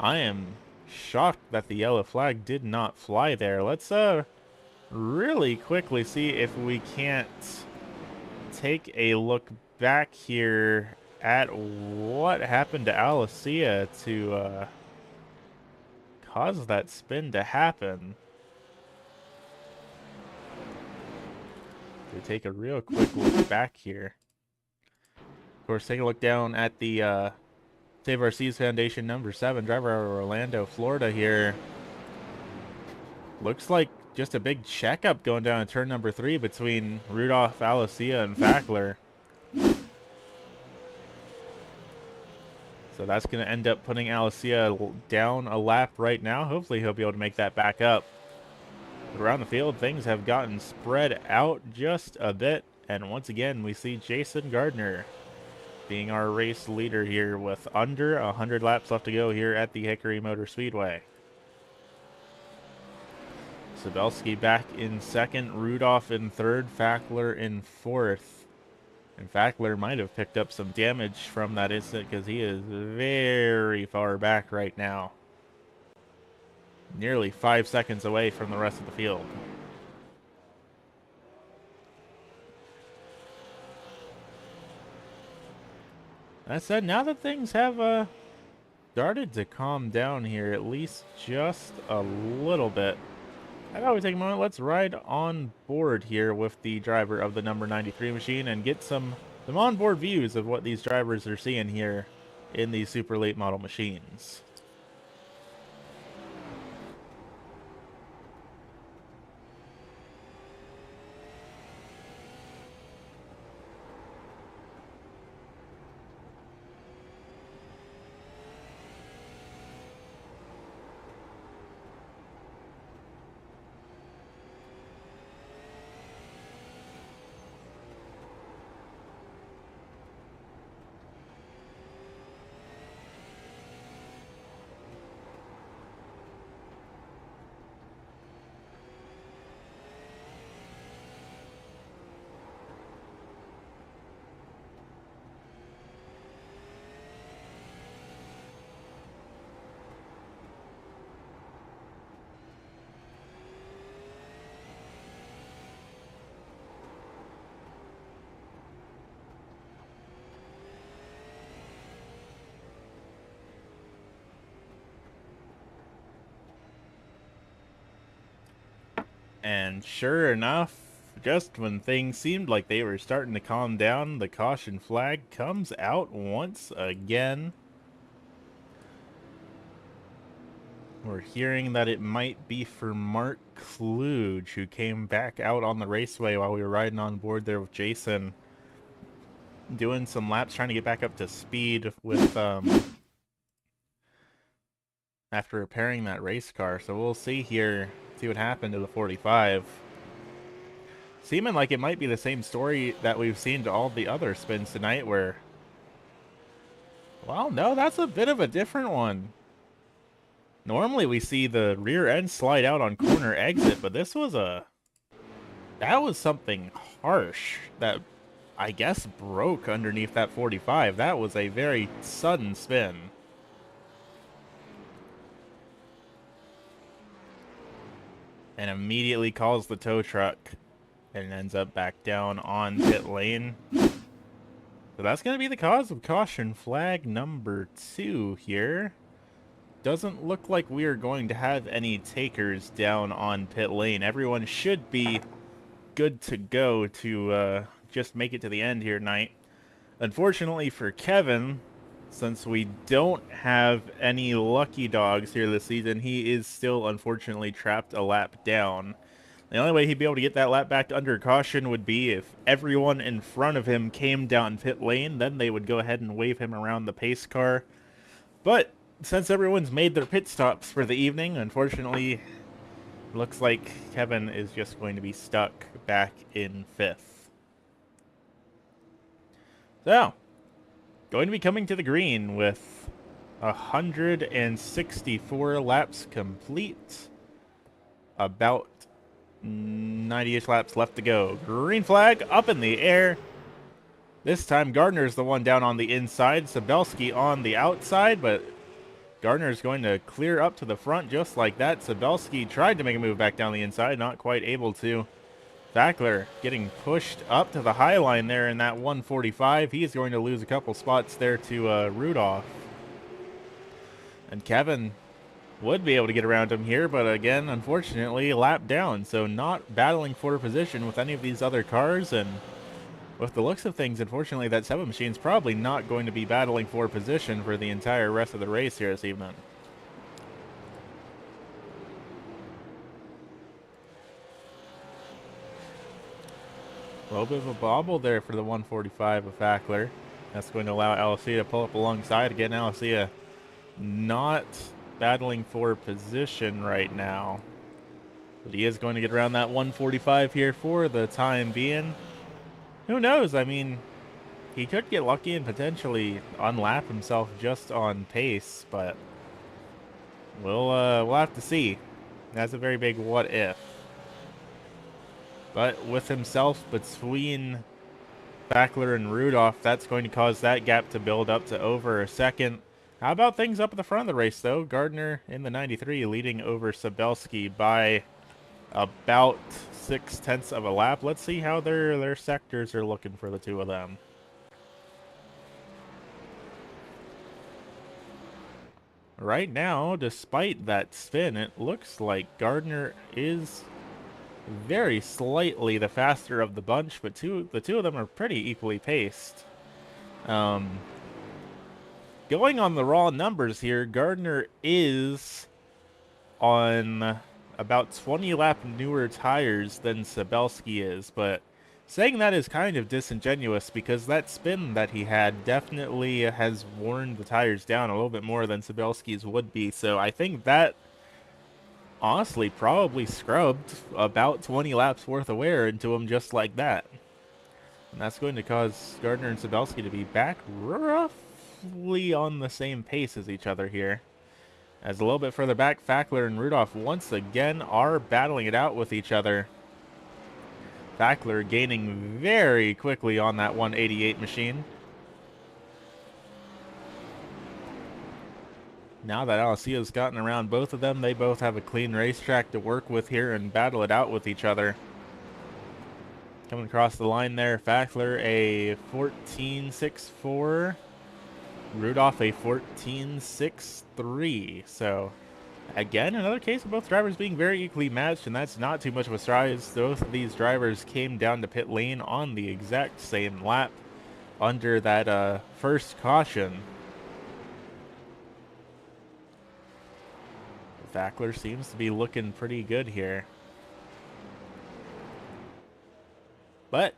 I am shocked that the yellow flag did not fly there. Let's really quickly see if we can't take a look back here at what happened to Alicia to cause that spin to happen. We take a real quick look back here. Of course, take a look down at the SRC's Foundation number 7 driver out of Orlando, Florida here. Looks like just a big checkup going down in turn number 3 between Rudolph, Alicia, and Fackler. So that's going to end up putting Alicia down a lap right now. Hopefully he'll be able to make that back up. Around the field, things have gotten spread out just a bit. And once again, we see Jason Gardner being our race leader here with under 100 laps left to go here at the Hickory Motor Speedway. Sabelski back in second, Rudolph in third, Fackler in fourth. And Fackler might have picked up some damage from that incident because he is very far back right now. Nearly 5 seconds away from the rest of the field. That said, now that things have started to calm down here, at least just a little bit, I thought we'd take a moment. Let's ride on board here with the driver of the number 93 machine and get some onboard views of what these drivers are seeing here in these super late model machines. And sure enough, just when things seemed like they were starting to calm down, the caution flag comes out once again. We're hearing that it might be for Mark Kluge, who came back out on the raceway while we were riding on board there with Jason, doing some laps, trying to get back up to speed with after repairing that race car. So we'll see here, see what happened to the 45. Seeming like it might be the same story that we've seen to all the other spins tonight where, well, no, that's a bit of a different one. Normally we see the rear end slide out on corner exit, but this was that was something harsh that I guess broke underneath that 45. That was a very sudden spin. And immediately calls the tow truck and ends up back down on pit lane. So that's going to be the cause of caution flag number 2 here. Doesn't look like we are going to have any takers down on pit lane. Everyone should be good to go to just make it to the end here tonight. Unfortunately for Kevin, since we don't have any lucky dogs here this season, he is still unfortunately trapped a lap down. The only way he'd be able to get that lap back under caution would be if everyone in front of him came down pit lane, then they would go ahead and wave him around the pace car. But since everyone's made their pit stops for the evening, unfortunately, looks like Kevin is just going to be stuck back in 5th. So, going to be coming to the green with 164 laps complete. About 90-ish laps left to go. Green flag up in the air. This time Gardner's the one down on the inside, Sabelski on the outside, but Gardner's going to clear up to the front just like that. Sabelski tried to make a move back down the inside, not quite able to. Fackler getting pushed up to the high line there in that 145. He's going to lose a couple spots there to Rudolph. And Kevin would be able to get around him here, but again, unfortunately, lap down. So not battling for position with any of these other cars, and with the looks of things, unfortunately, that 7 machine's probably not going to be battling for position for the entire rest of the race here this evening. A little bit of a bobble there for the 145 of Fackler. That's going to allow Alessia to pull up alongside. Again, Alessia not battling for position right now, but he is going to get around that 145 here for the time being. Who knows? I mean, he could get lucky and potentially unlap himself just on pace, but we'll have to see. That's a very big what if. But with himself between Fackler and Rudolph, that's going to cause that gap to build up to over a second. How about things up at the front of the race, though? Gardner in the 93 leading over Sabelski by about 0.6 of a lap. Let's see how their sectors are looking for the two of them. Right now, despite that spin, it looks like Gardner is very slightly the faster of the bunch, but the two of them are pretty equally paced. Going on the raw numbers here, Gardner is on about 20 lap newer tires than Sabelski is, but saying that is kind of disingenuous because that spin that he had definitely has worn the tires down a little bit more than Sabelski's would be, so I think that honestly probably scrubbed about 20 laps worth of wear into him just like that. And that's going to cause Gardner and Sabelski to be back roughly on the same pace as each other here. As a little bit further back, Fackler and Rudolph once again are battling it out with each other. Fackler gaining very quickly on that 188 machine. Now that Alessia's gotten around both of them, they both have a clean racetrack to work with here and battle it out with each other. Coming across the line there, Fackler a 14.64. Rudolph a 14.63. So Again, another case of both drivers being very equally matched, and that's not too much of a surprise. Both of these drivers came down to pit lane on the exact same lap under that first caution. Fackler seems to be looking pretty good here. But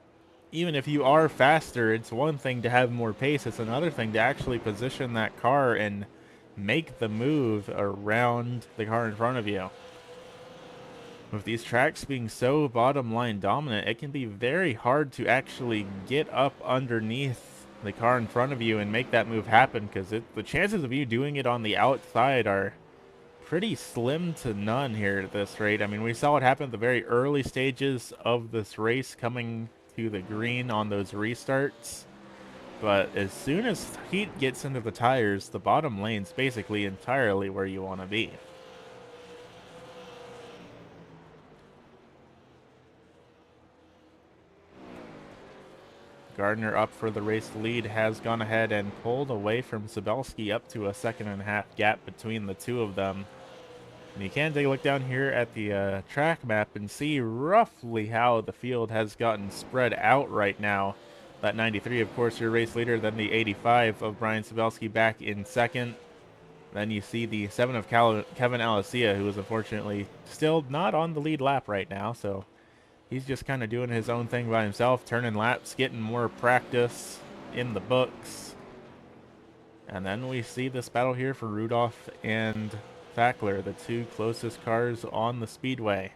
even if you are faster, it's one thing to have more pace. It's another thing to actually position that car and make the move around the car in front of you. With these tracks being so bottom line dominant, it can be very hard to actually get up underneath the car in front of you and make that move happen, because the chances of you doing it on the outside are pretty slim to none here at this rate. I mean, we saw what happened at the very early stages of this race coming to the green on those restarts. But as soon as heat gets into the tires, the bottom lane's basically entirely where you want to be. Gardner up for the race lead has gone ahead and pulled away from Sabelski up to a 1.5 gap between the two of them. And you can take a look down here at the track map and see roughly how the field has gotten spread out right now. That 93, of course, your race leader, then the 85 of Brian Sabelski back in second. Then you see the 7 of Kevin Alessia, who is unfortunately still not on the lead lap right now, so he's just kind of doing his own thing by himself, turning laps, getting more practice in the books. And then we see this battle here for Rudolph and Fackler, the two closest cars on the speedway.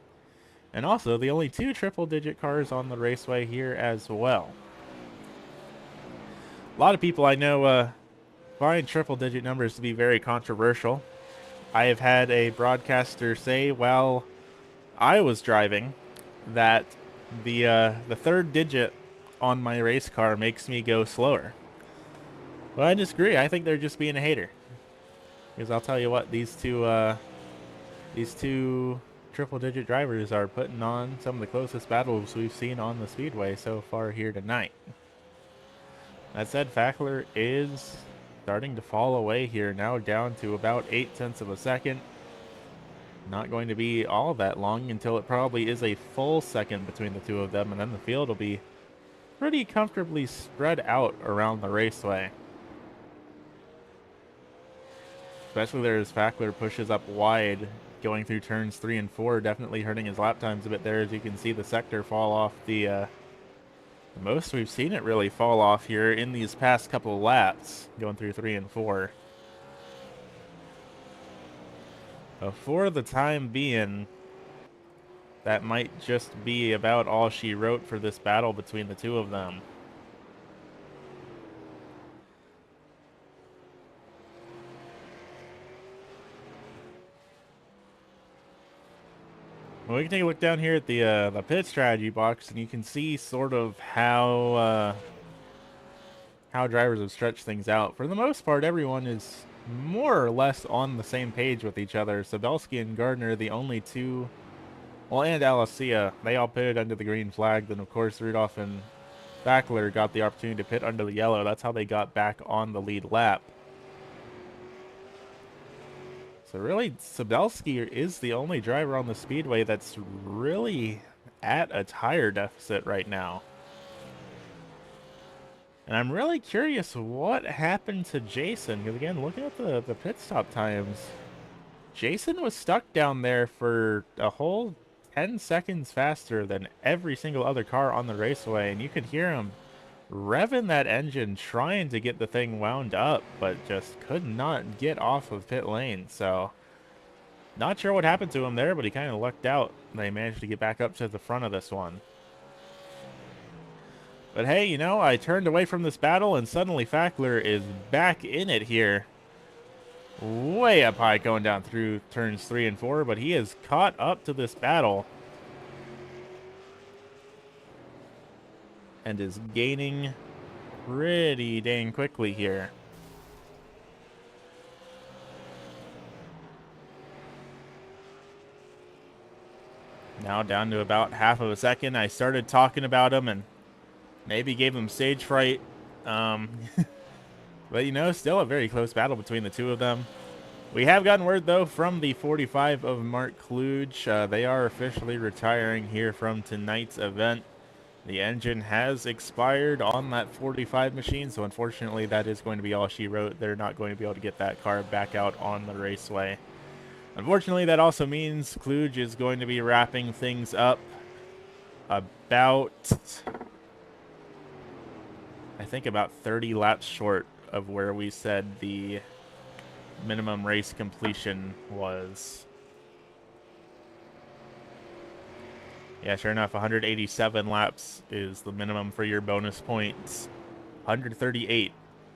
And also the only two triple-digit cars on the raceway here as well. A lot of people I know find triple-digit numbers to be very controversial. I have had a broadcaster say while I was driving that the third digit on my race car makes me go slower. Well, I disagree. I think they're just being a hater. Because I'll tell you what, these two triple-digit drivers are putting on some of the closest battles we've seen on the speedway so far here tonight. That said, Fackler is starting to fall away here, now down to about 0.8 of a second. Not going to be all that long until it probably is a full second between the two of them, and then the field will be pretty comfortably spread out around the raceway. Especially there as Fackler pushes up wide, going through turns 3 and 4, definitely hurting his lap times a bit there, as you can see the sector fall off the most we've seen it really fall off here in these past couple of laps, going through 3 and 4. But for the time being, that might just be about all she wrote for this battle between the two of them. Well, we can take a look down here at the pit strategy box, and you can see sort of how drivers have stretched things out. For the most part, everyone is more or less on the same page with each other. Sabelski and Gardner, the only two, well, and Alessia, they all pitted under the green flag. Then, of course, Rudolph and Fackler got the opportunity to pit under the yellow. That's how they got back on the lead lap. So really, Sabelski is the only driver on the speedway that's really at a tire deficit right now. And I'm really curious what happened to Jason, because again, looking at the pit stop times, Jason was stuck down there for a whole 10 seconds faster than every single other car on the raceway, and you could hear him revving that engine trying to get the thing wound up, but just could not get off of pit lane. So not sure what happened to him there, but he kind of lucked out. They managed to get back up to the front of this one. But hey, you know, I turned away from this battle and suddenly Fackler is back in it here. Way up high going down through turns 3 and 4, but he is caught up to this battle and is gaining pretty dang quickly here. Now down to about half of a second. I started talking about him and maybe gave him stage fright. But, you know, still a very close battle between the two of them. We have gotten word, though, from the 45 of Mark Kluge. They are officially retiring here from tonight's event. The engine has expired on that 45 machine, so unfortunately that is going to be all she wrote. They're not going to be able to get that car back out on the raceway. Unfortunately, that also means Kluge is going to be wrapping things up about, I think, about 30 laps short of where we said the minimum race completion was. Yeah, sure enough, 187 laps is the minimum for your bonus points. 138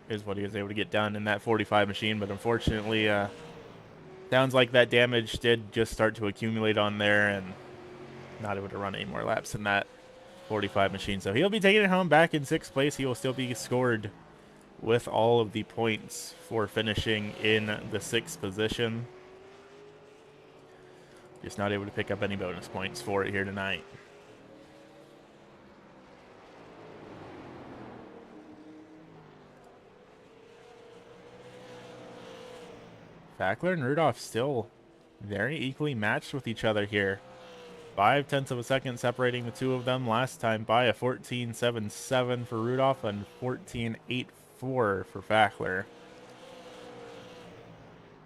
is what he was able to get done in that 45 machine, but unfortunately, sounds like that damage did just start to accumulate on there and not able to run any more laps in that 45 machine. So he'll be taking it home back in 6th place. He will still be scored with all of the points for finishing in the 6th position. Just not able to pick up any bonus points for it here tonight. Fackler and Rudolph still very equally matched with each other here. 0.5 of a second separating the two of them. Last time by a 14.77 for Rudolph and 14.84 for Fackler.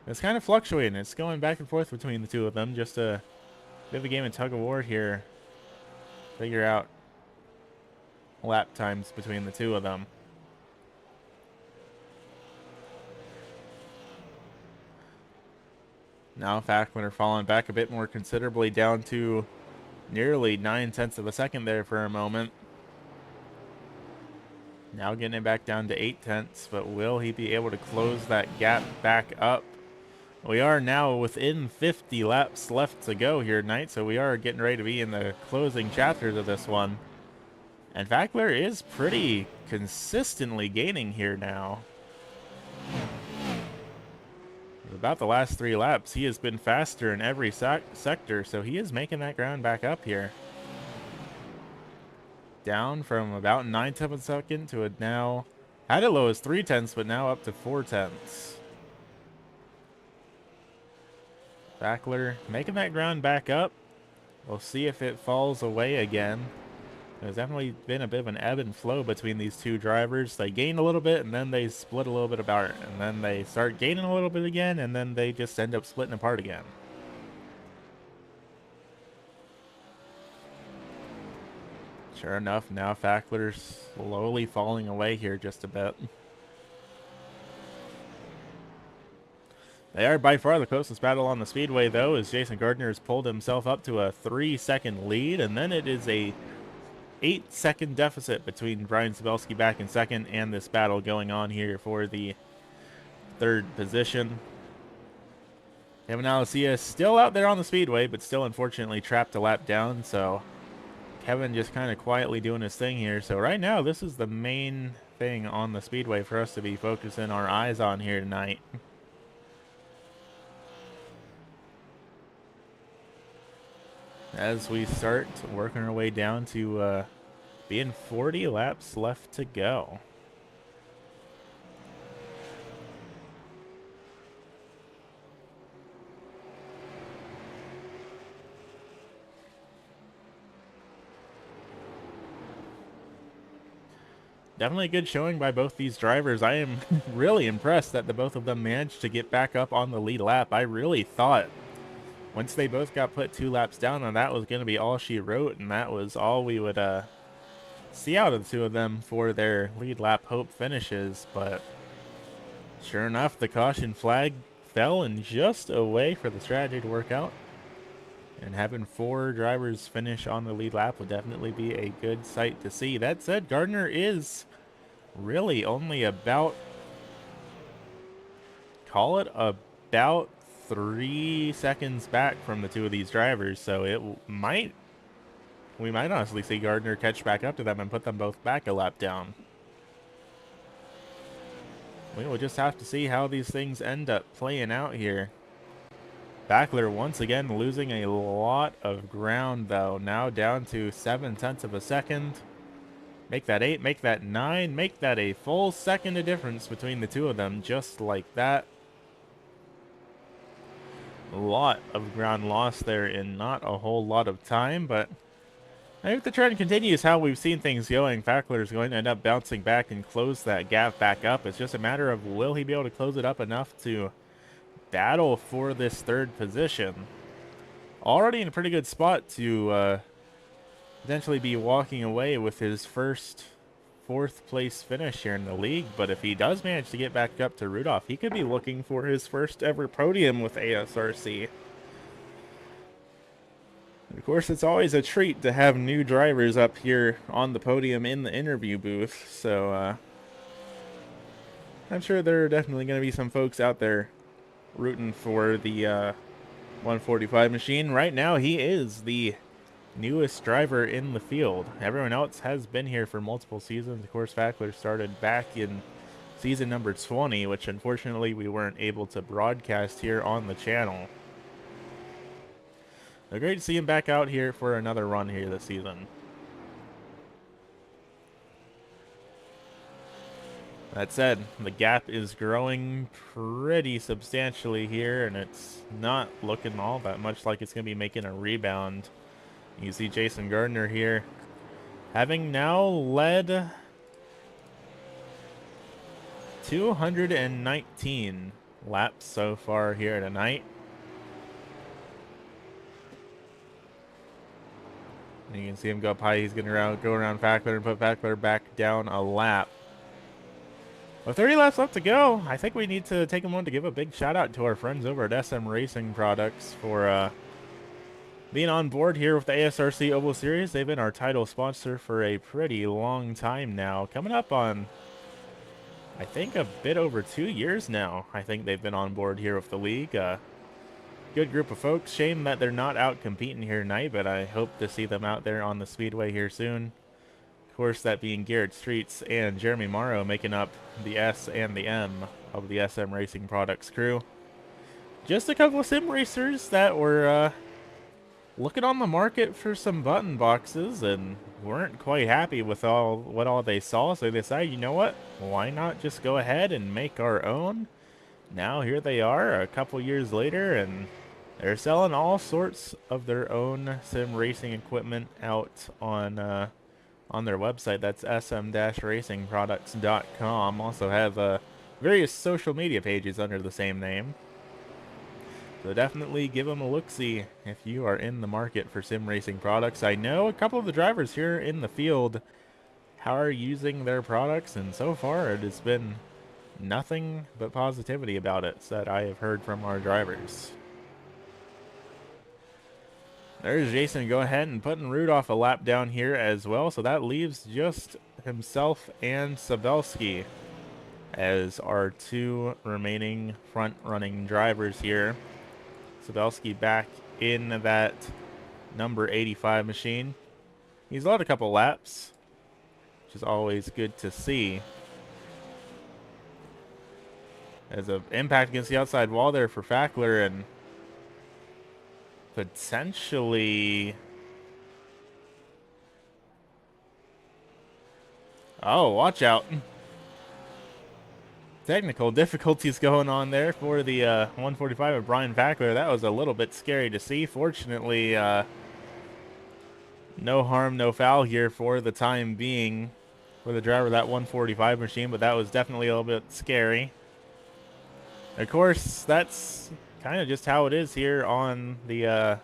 It's kind of fluctuating. It's going back and forth between the two of them. Just a bit of a game of tug of war here. Figure out lap times between the two of them. Now Fackler falling back a bit more considerably, down to nearly 0.9 of a second there for a moment. Now getting it back down to 0.8, but will he be able to close that gap back up? We are now within 50 laps left to go here tonight, so we are getting ready to be in the closing chapters of this one. And Fackler is pretty consistently gaining here now. About the last 3 laps, he has been faster in every sector, so he is making that ground back up here. Down from about 0.9 of a second to it now, had it low as 0.3, but now up to 0.4. Fackler making that ground back up. We'll see if it falls away again. There's definitely been a bit of an ebb and flow between these two drivers. They gain a little bit, and then they split a little bit apart. And then they start gaining a little bit again, and then they just end up splitting apart again. Sure enough, now Fackler's slowly falling away here just a bit. They are by far the closest battle on the speedway, though, as Jason Gardner has pulled himself up to a 3-second lead, and then it is a 8-second deficit between Brian Sabelski back in 2nd and this battle going on here for the 3rd position. Kevin Alessia still out there on the speedway, but still unfortunately trapped a lap down, so Kevin just kind of quietly doing his thing here. So right now, this is the main thing on the speedway for us to be focusing our eyes on here tonight. As we start working our way down to being 40 laps left to go. Definitely a good showing by both these drivers. I am really impressed that the both of them managed to get back up on the lead lap. I really thought once they both got put 2 laps down, and that was going to be all she wrote, and that was all we would see out of the two of them for their lead lap hope finishes. But sure enough, the caution flag fell and just a way for the strategy to work out. And having 4 drivers finish on the lead lap would definitely be a good sight to see. That said, Gardner is really only about, call it about 3 seconds back from the two of these drivers, so we might honestly see Gardner catch back up to them and put them both back a lap down. We will just have to see how these things end up playing out here. Fackler once again losing a lot of ground, though. Now down to 0.7 of a second. Make that 8, make that 9, make that a full second of difference between the two of them, just like that. A lot of ground lost there in not a whole lot of time, but I think the trend continues how we've seen things going. Fackler is going to end up bouncing back and close that gap back up. It's just a matter of will he be able to close it up enough to battle for this third position. Already in a pretty good spot to potentially be walking away with his first fourth place finish here in the league, but if he does manage to get back up to Rudolph, he could be looking for his first ever podium with ASRC. Of course, it's always a treat to have new drivers up here on the podium in the interview booth, so I'm sure there are definitely going to be some folks out there rooting for the 145 machine. Right now, he is the newest driver in the field. Everyone else has been here for multiple seasons. Of course, Fackler started back in season number 20, which unfortunately we weren't able to broadcast here on the channel. So great to see him back out here for another run here this season. That said, the gap is growing pretty substantially here, and it's not looking all that much like it's going to be making a rebound. You see Jason Gardner here, having now led 219 laps so far here tonight. And you can see him go up high. He's going to go around Fackler and put Fackler back down a lap. With 30 laps left to go, I think we need to take a moment to give a big shout out to our friends over at SM Racing Products for being on board here with the ASRC Oval Series. They've been our title sponsor for a pretty long time now. Coming up on, I think, a bit over 2 years now. I think they've been on board here with the league. Good group of folks. Shame that they're not out competing here tonight, but I hope to see them out there on the speedway here soon. Of course, that being Garrett Streets and Jeremy Morrow making up the S and the M of the SM Racing Products crew. Just a couple of sim racers that were looking on the market for some button boxes and weren't quite happy with what all they saw, so they decided, you know what, why not just go ahead and make our own? Now here they are a couple years later, and they're selling all sorts of their own sim racing equipment out on their website. That's sm-racingproducts.com. Also have various social media pages under the same name. So definitely give them a look-see if you are in the market for sim racing products. I know a couple of the drivers here in the field are using their products, and so far it has been nothing but positivity about it that I have heard from our drivers. There's Jason go ahead and putting Rudolph a lap down here as well, so that leaves just himself and Sabelski as our two remaining front-running drivers here. Sabelski back in that number 85 machine. He's led a couple laps, which is always good to see. As an impact against the outside wall there for Fackler, and potentially... Oh, watch out. Technical difficulties going on there for the 145 of Brian Fackler. That was a little bit scary to see. Fortunately, no harm, no foul here for the time being for the driver of that 145 machine, but that was definitely a little bit scary. Of course, that's kind of just how it is here on the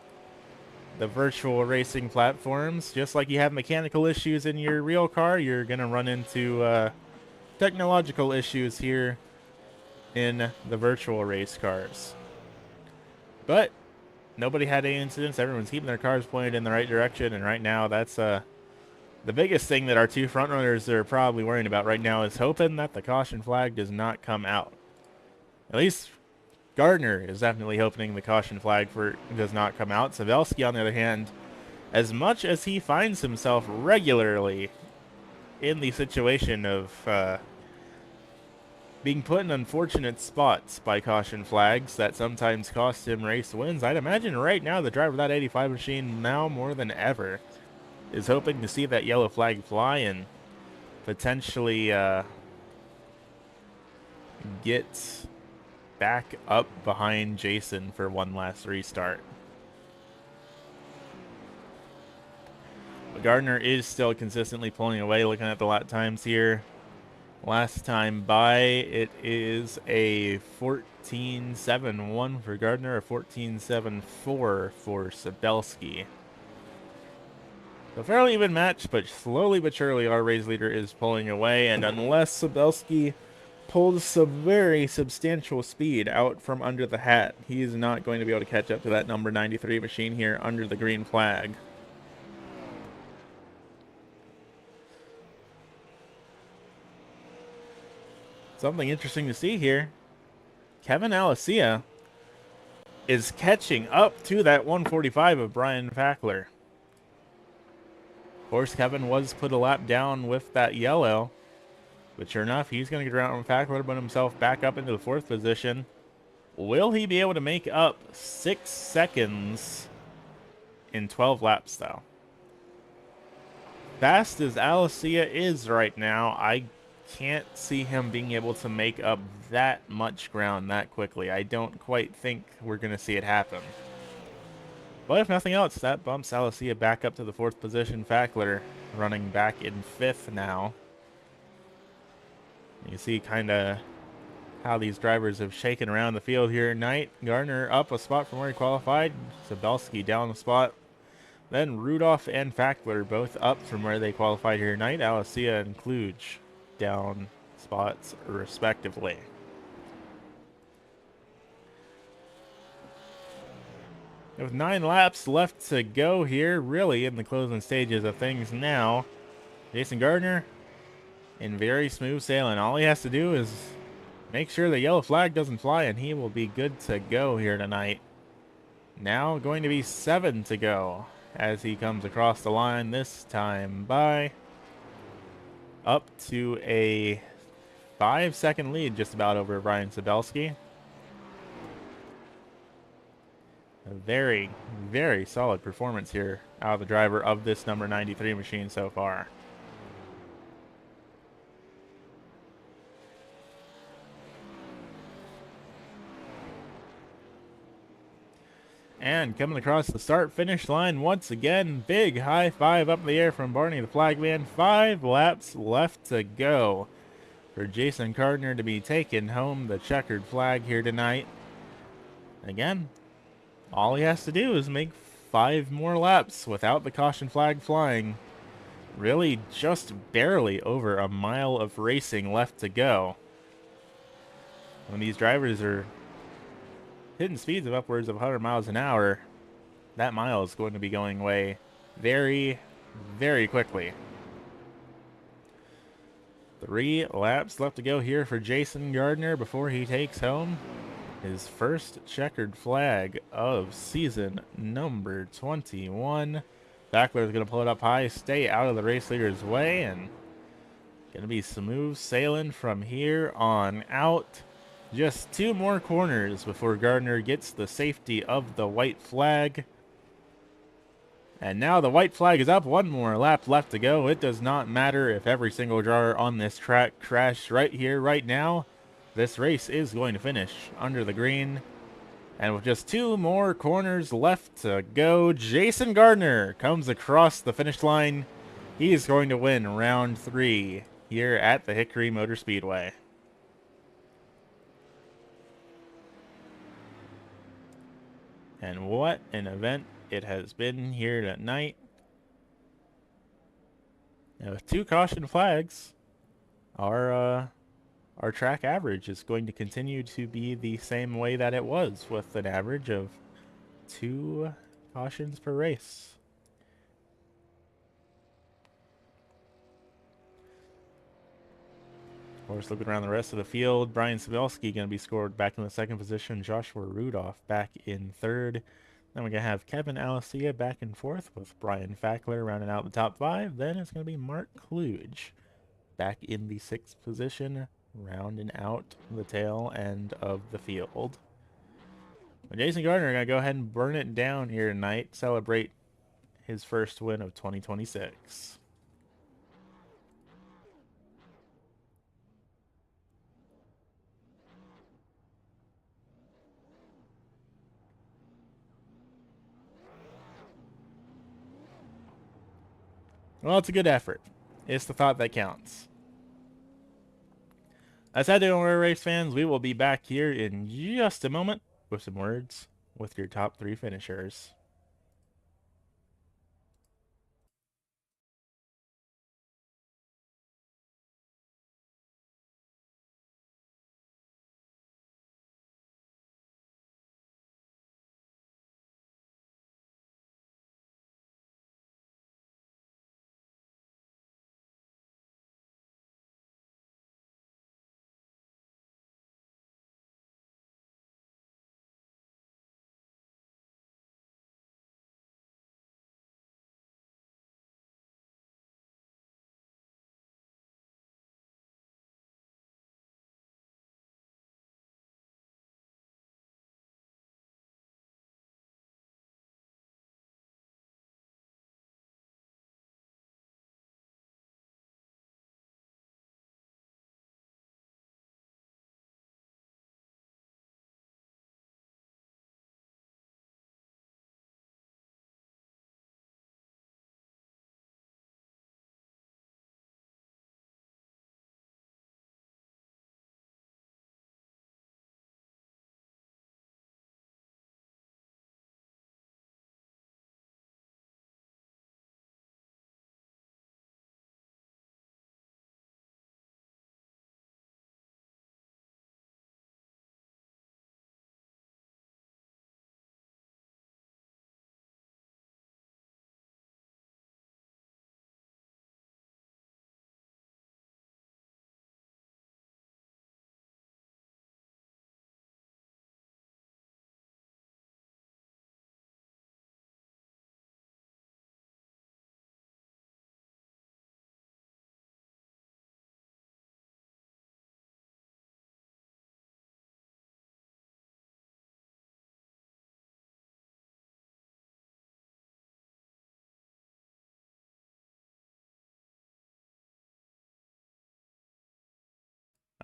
virtual racing platforms. Just like you have mechanical issues in your real car, you're going to run into technological issues here in the virtual race cars. But nobody had any incidents. Everyone's keeping their cars pointed in the right direction, and right now that's the biggest thing that our two front runners are probably worrying about right now is hoping that the caution flag does not come out. At least Gardner is definitely hoping the caution flag does not come out. Savelski, on the other hand, as much as he finds himself regularly in the situation of being put in unfortunate spots by caution flags that sometimes cost him race wins, I'd imagine right now the driver of that 85 machine, now more than ever, is hoping to see that yellow flag fly and potentially get back up behind Jason for one last restart. But Gardner is still consistently pulling away. Looking at the lap times here, last time by, it is a 14.71 for Gardner, a 14.74 for Sabelski. So fairly even match, but slowly but surely our race leader is pulling away, and unless Sabelski pulls some very substantial speed out from under the hat, he is not going to be able to catch up to that number 93 machine here under the green flag. Something interesting to see here. Kevin Alessia is catching up to that 145 of Brian Fackler. Of course, Kevin was put a lap down with that yellow, but sure enough, he's going to get around Fackler, put himself back up into the 4th position. Will he be able to make up 6 seconds in 12 laps, though? Fast as Alessia is right now, I can't see him being able to make up that much ground that quickly. I don't quite think we're going to see it happen. But if nothing else, that bumps Alessia back up to the 4th position. Fackler running back in 5th now. You see kind of how these drivers have shaken around the field here tonight. Gardner up a spot from where he qualified. Sabelski down a spot. Then Rudolph and Fackler both up from where they qualified here tonight. Alessia and Kluge down spots respectively. With 9 laps left to go here, really in the closing stages of things now, Jason Gardner in very smooth sailing. All he has to do is make sure the yellow flag doesn't fly, and he will be good to go here tonight. Now going to be 7 to go as he comes across the line, this time by up to a 5-second lead just about over Brian Sabelski. A very, very solid performance here out of the driver of this number 93 machine so far. And coming across the start-finish line once again, big high five up in the air from Barney the flagman. 5 laps left to go for Jason Gardner to be taking home the checkered flag here tonight. Again, all he has to do is make 5 more laps without the caution flag flying. Really just barely over a mile of racing left to go. When these drivers are hitting speeds of upwards of 100 miles an hour, that mile is going to be going away very, very quickly. 3 laps left to go here for Jason Gardner before he takes home his first checkered flag of season number 21. Fackler is going to pull it up high, stay out of the race leader's way, and going to be smooth sailing from here on out. Just 2 more corners before Gardner gets the safety of the white flag. And now the white flag is up. 1 more lap left to go. It does not matter if every single driver on this track crashed right here, right now. This race is going to finish under the green. And with just 2 more corners left to go, Jason Gardner comes across the finish line. He is going to win round 3 here at the Hickory Motor Speedway. And what an event it has been here tonight. Now with 2 caution flags, our track average is going to continue to be the same way that it was, with an average of 2 cautions per race. Of course, looking around the rest of the field, Brian Sabelski going to be scored back in the 2nd position. Joshua Rudolph back in 3rd. Then we're going to have Kevin Alessia back in 4th with Brian Fackler rounding out the top 5. Then it's going to be Mark Kluge back in the 6th position, rounding out the tail end of the field. But Jason Gardner going to go ahead and burn it down here tonight, celebrate his first win of 2026. Well, it's a good effort. It's the thought that counts. As I said, don't worry, race fans. We will be back here in just a moment with some words with your top 3 finishers.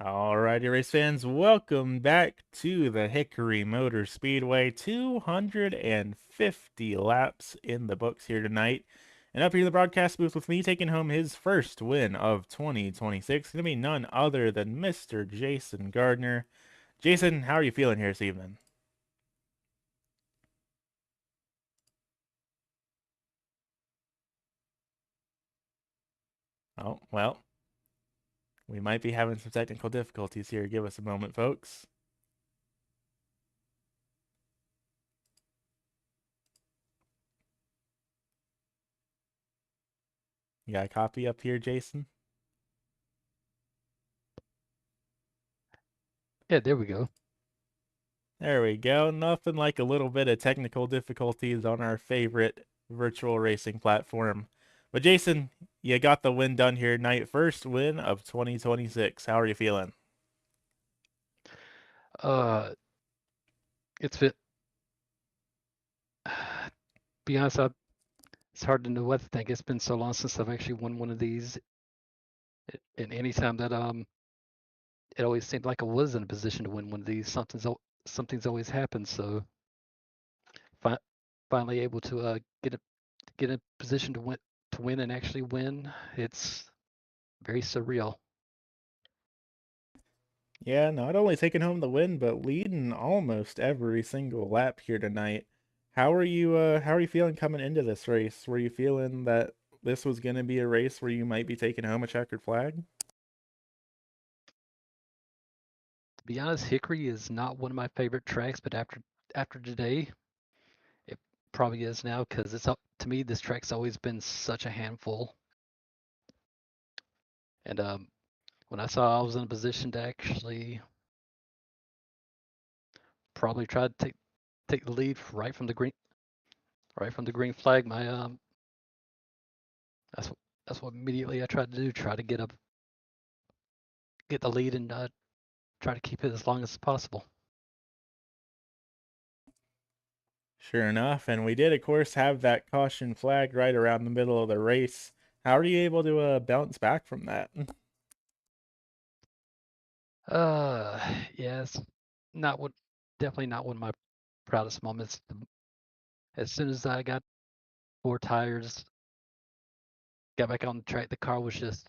Alrighty, race fans, welcome back to the Hickory Motor Speedway. 250 laps in the books here tonight. And up here in the broadcast booth with me, taking home his first win of 2026, going to be none other than Mr. Jason Gardner. Jason, how are you feeling here this evening? Oh, well, we might be having some technical difficulties here. Give us a moment, folks. You got a copy up here, Jason? Yeah, there we go. There we go. Nothing like a little bit of technical difficulties on our favorite virtual racing platform. But Jason, you got the win done here tonight. First win of 2026. How are you feeling? Uh, it's been, be honest, it's hard to know what to think. It's been so long since I've actually won one of these, and any time that it always seemed like I was in a position to win one of these. Something's always happened. So fi finally able to get in a position to win and actually win. It's very surreal. Yeah, not only taking home the win, but leading almost every single lap here tonight. How are you feeling coming into this race? Were you feeling that this was gonna be a race where you might be taking home a checkered flag? To be honest, Hickory is not one of my favorite tracks, but after today, it probably is now because it's up to me. This track's always been such a handful, and when I saw I was in a position to actually probably try to take the lead right from the green flag, my that's that's what immediately I tried to do, try to get the lead and try to keep it as long as possible. Sure enough, and we did, of course, have that caution flag right around the middle of the race. How are you able to bounce back from that? Uh, yes, not what definitely not one of my proudest moments. As soon as I got four tires got back on the track, the car was just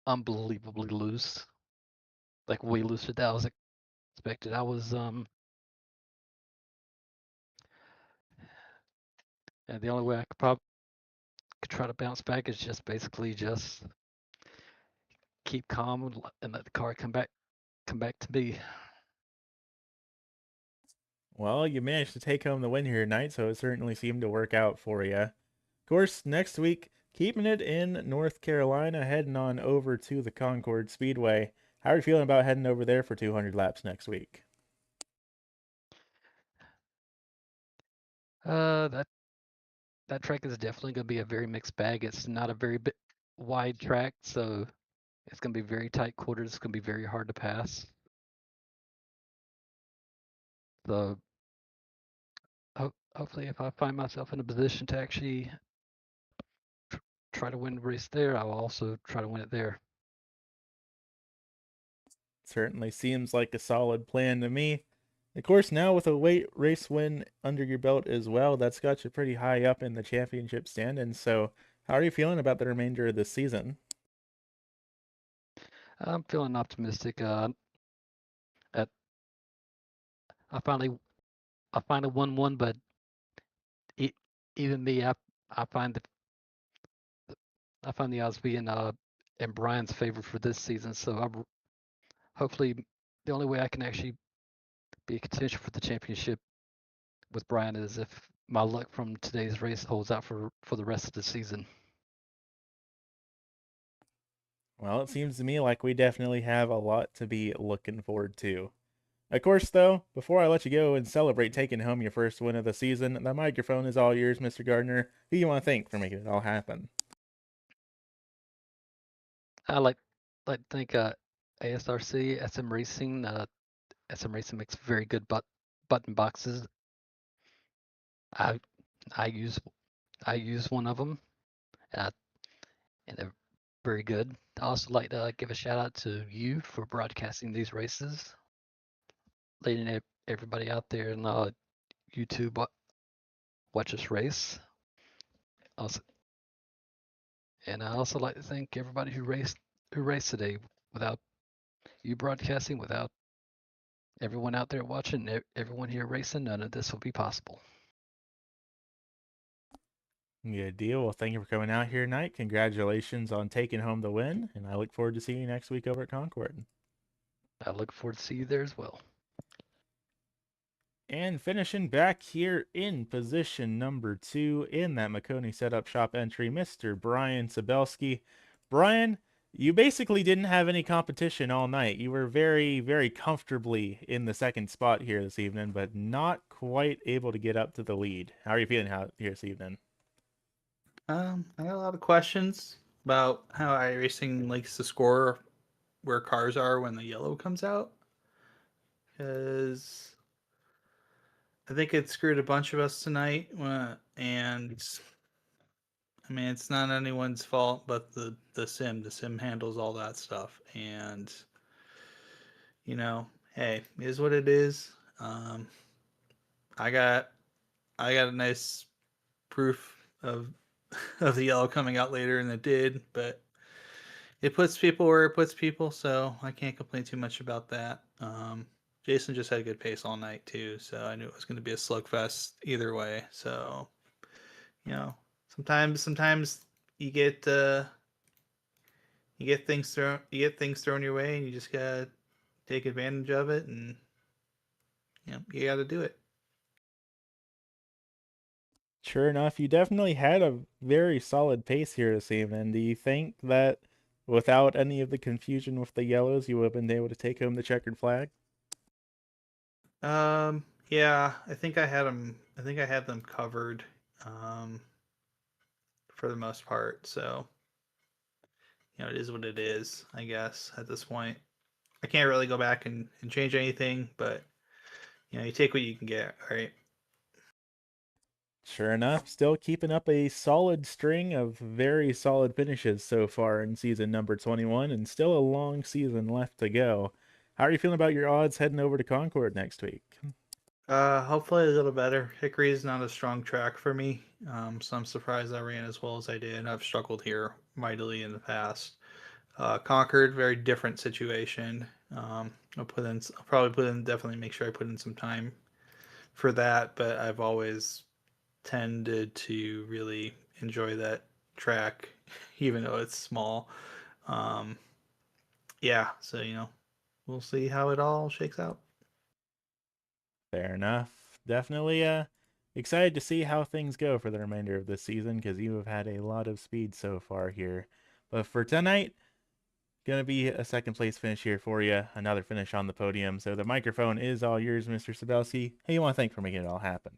unbelievably loose, like way looser than I was expected. I was and the only way I could try to bounce back is just basically just keep calm and let the car come back to me. Well, you managed to take home the win here tonight, so it certainly seemed to work out for you. Of course, next week, keeping it in North Carolina, heading on over to the Concord Speedway. How are you feeling about heading over there for 200 laps next week? That that track is definitely going to be a very mixed bag. It's not a very wide track, so it's going to be very tight quarters. It's going to be very hard to pass. So hopefully, if I find myself in a position to actually try to win the race there, I'll also try to win it there. Certainly seems like a solid plan to me. Of course, now with a weight race win under your belt as well, that's got you pretty high up in the championship standings. So, how are you feeling about the remainder of the season? I'm feeling optimistic. At, I finally won one, but e even me, I find that I find the odds being in Brian's favor for this season. So I'm hopefully the only way I can actually be a contention for the championship with Brian is if my luck from today's race holds out for the rest of the season. Well, it seems to me like we definitely have a lot to be looking forward to. Of course, though, before I let you go and celebrate taking home your first win of the season, the microphone is all yours, Mr. Gardner. Who you want to thank for making it all happen? I like to thank ASRC, SM Racing. SM Racing makes very good button boxes. I I use I use one of them, uh, and they're very good. I also like to give a shout out to you for broadcasting these races, letting everybody out there in YouTube watch us race. Also, and I also like to thank everybody who raced today. Without you broadcasting, without everyone out there watching, everyone here racing, none of this would be possible. Good deal. Well, thank you for coming out here tonight. Congratulations on taking home the win, and I look forward to seeing you next week over at Concord. I look forward to see you there as well. And finishing back here in position number 2 in that Makoni Setup Shop entry, Mr. Brian Sabelski. Brian, you basically didn't have any competition all night. You were very, very comfortably in the second spot here this evening, but not quite able to get up to the lead. How are you feeling here this evening? I got a lot of questions about how iRacing likes to score where cars are when the yellow comes out. Because I think it screwed a bunch of us tonight. And I mean, it's not anyone's fault but the sim. The sim handles all that stuff. And, you know, hey, it is what it is. I got I got a nice proof of of the yellow coming out later than it did, but it puts people where it puts people, so I can't complain too much about that. Jason just had a good pace all night too, so I knew it was going to be a slugfest either way. So you know, sometimes you get uh, you get things thrown your way, and you just gotta take advantage of it, and you got to do it. Sure enough, you definitely had a very solid pace here this evening. Do you think that without any of the confusion with the yellows, you would have been able to take home the checkered flag? Yeah, I think I had them. I think I had them covered, um, for the most part. So it is what it is, I guess, at this point. I can't really go back and change anything, but you take what you can get, right? Sure enough, still keeping up a solid string of very solid finishes so far in season number 21, and still a long season left to go. How are you feeling about your odds heading over to Concord next week? Hopefully a little better. Hickory is not a strong track for me, so I'm surprised I ran as well as I did. I've struggled here mightily in the past. Concord, very different situation. I'll probably put in, definitely make sure I put in some time for that, but I've always tended to really enjoy that track, even though it's small. Um, yeah, so we'll see how it all shakes out. Fair enough. Definitely excited to see how things go for the remainder of this season because you have had a lot of speed so far here. But for tonight, gonna be a second place finish here for you. Another finish on the podium. So the microphone is all yours, Mr. Sabelski. Who you want to thank for making it all happen?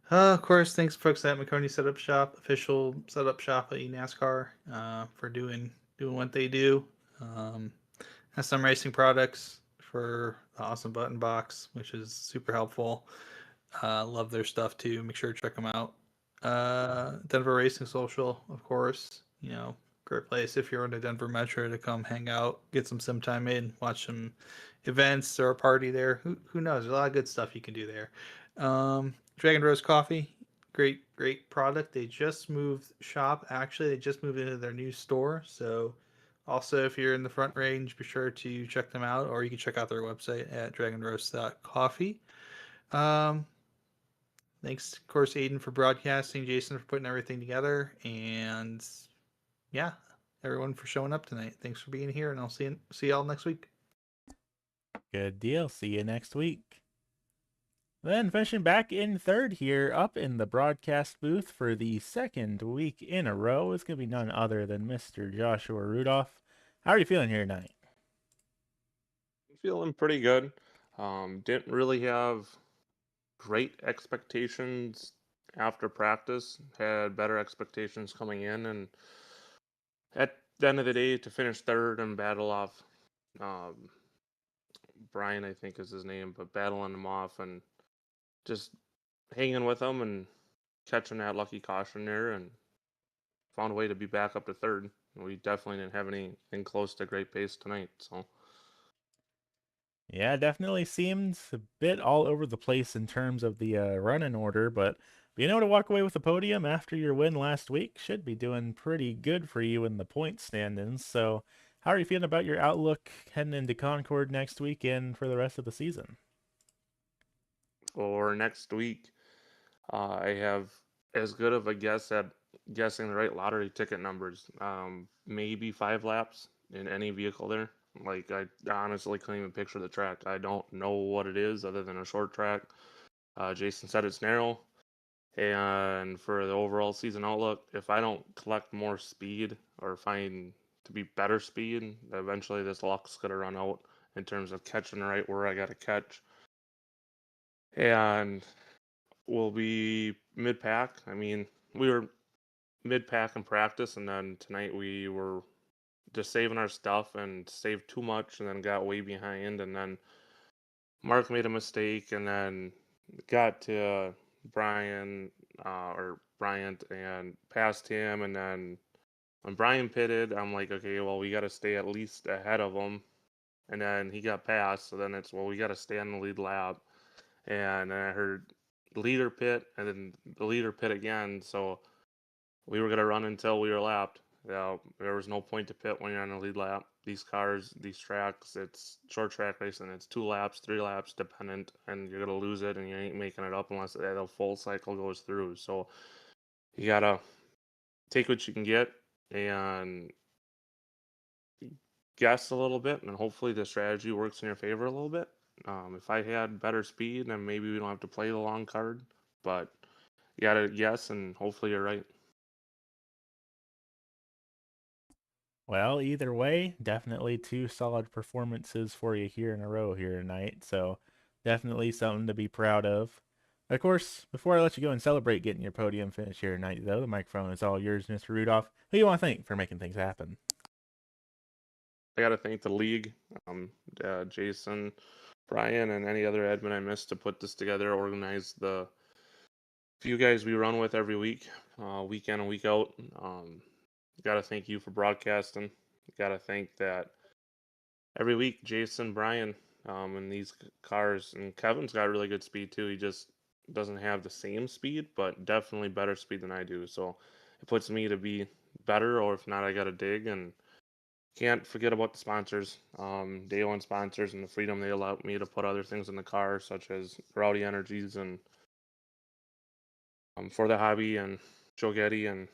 Of course, thanks folks at McConey Setup Shop, official setup shop at NASCAR, for doing what they do. Um, has some racing products for the awesome button box, which is super helpful. Love their stuff too. Make sure to check them out. Denver Racing Social, of course. Great place if you're in the Denver Metro to come hang out, get some sim time in, watch some events or a party there. Who knows? There's a lot of good stuff you can do there. Dragon Rose Coffee, great product. They just moved shop. Actually, they just moved into their new store. So, also if you're in the Front Range, be sure to check them out, or you can check out their website at dragonroast.coffee. Um, Thanks, of course, Aiden for broadcasting, Jason for putting everything together, and yeah, everyone for showing up tonight. Thanks for being here, and I'll see y'all next week. Good deal. See you next week. Then finishing back in third here, up in the broadcast booth for the second week in a row is going to be none other than Mr. Joshua Rudolph. How are you feeling here tonight? Feeling pretty good. Didn't really have great expectations after practice. Had better expectations coming in, and at the end of the day, to finish third and battle off um, Brian, I think is his name, but battling him off and just hanging with him and catching that lucky caution there, and found a way to be back up to third. We definitely didn't have anything close to great pace tonight, so. Yeah, definitely seems a bit all over the place in terms of the running order, but being able to walk away with the podium after your win last week should be doing pretty good for you in the point standings. So, how are you feeling about your outlook heading into Concord next week and for the rest of the season? For next week, I have as good of a guess at guessing the right lottery ticket numbers. Maybe 5 laps in any vehicle there. Like, I honestly couldn't even picture the track. I don't know what it is other than a short track. Jason said it's narrow. And for the overall season outlook, if I don't collect more speed or find to be better speed, eventually this luck's going to run out in terms of catching right where I got to catch. And we'll be mid-pack. I mean, we were mid-pack in practice, and then tonight we were just saving our stuff and saved too much and then got way behind, and then Mark made a mistake and then got to Brian or Bryant and passed him, and then when Brian pitted, I'm like, okay, well, we got to stay at least ahead of him, and then he got passed, so then it's, well, we got to stay on the lead lap, and then I heard the leader pit, and then the leader pit again, so we were going to run until we were lapped. There was no point to pit when you're on the lead lap. These cars, these tracks, it's short track racing. It's 2 laps, 3 laps dependent, and you're going to lose it, and you ain't making it up unless the full cycle goes through. So you got to take what you can get and guess a little bit, and hopefully the strategy works in your favor a little bit. If I had better speed, then maybe we don't have to play the long card, but you got to guess, and hopefully you're right. Well, either way, definitely 2 solid performances for you here in a row here tonight. So, definitely something to be proud of. Of course, before I let you go and celebrate getting your podium finish here tonight, though, the microphone is all yours, Mr. Rudolph. Who do you want to thank for making things happen? I got to thank the league, Jason, Brian, and any other admin I missed to put this together, organize the few guys we run with every week, week in and week out. Got to thank you for broadcasting. Got to thank that every week, Jason, Brian, in these cars, and Kevin's got really good speed too. He just doesn't have the same speed, but definitely better speed than I do. So it puts me to be better, or if not, I got to dig. And can't forget about the sponsors, day one sponsors, and the freedom they allowed me to put other things in the car, such as Rowdy Energies and For the Hobby and Joe Getty and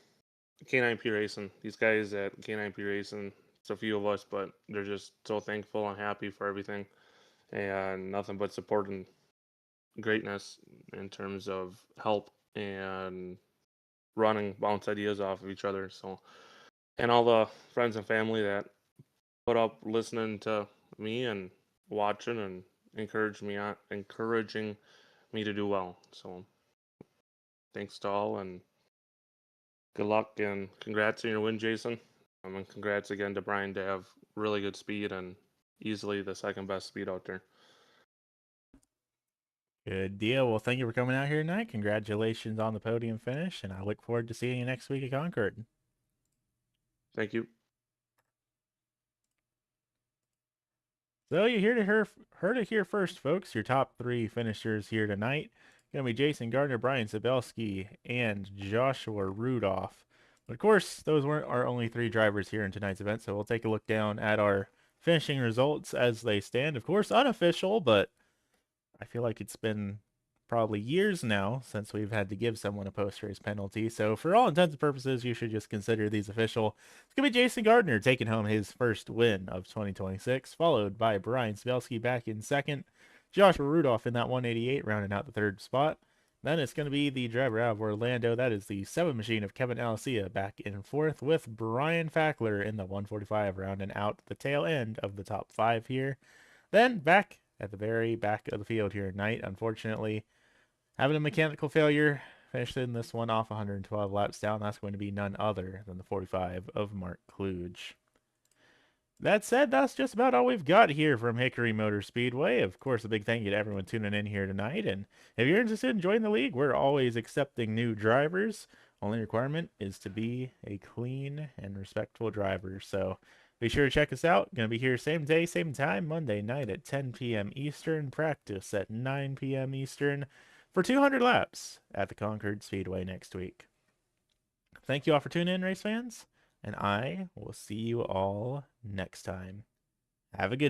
K9P Racing. These guys at K9P Racing, it's a few of us, but they're just so thankful and happy for everything, and nothing but support and greatness in terms of help and running bounce ideas off of each other. So, and all the friends and family that put up listening to me and watching and encouraging me to do well. So, thanks to all, and good luck and congrats on your win, Jason. And congrats again to Brian to have really good speed and easily the second best speed out there. Good deal. Well, thank you for coming out here tonight. Congratulations on the podium finish, and I look forward to seeing you next week at Concord. Thank you. So you heard it here first, folks. Your top 3 finishers here tonight gonna be Jason Gardner, Brian Sabelski, and Joshua Rudolph. But of course, those weren't our only 3 drivers here in tonight's event. So we'll take a look down at our finishing results as they stand. Of course, unofficial, but I feel like it's been probably years now since we've had to give someone a post-race penalty. So for all intents and purposes, you should just consider these official. It's going to be Jason Gardner taking home his first win of 2026, followed by Brian Spelski back in second, Joshua Rudolph in that 188, rounding out the 3rd spot. Then it's going to be the driver out of Orlando. That is the 7 machine of Kevin Alessia back in 4th, with Brian Fackler in the 145, rounding out the tail end of the top 5 here. Then back at the very back of the field here tonight, unfortunately, having a mechanical failure, finishing this one off 112 laps down. That's going to be none other than the 45 of Mark Kluge. That said, that's just about all we've got here from Hickory Motor Speedway. Of course, a big thank you to everyone tuning in here tonight. And if you're interested in joining the league, we're always accepting new drivers. Only requirement is to be a clean and respectful driver. So be sure to check us out. Going to be here same day, same time, Monday night at 10 p.m. Eastern. Practice at 9 p.m. Eastern for 200 laps at the Concord Speedway next week. Thank you all for tuning in, race fans, and I will see you all next time. Have a good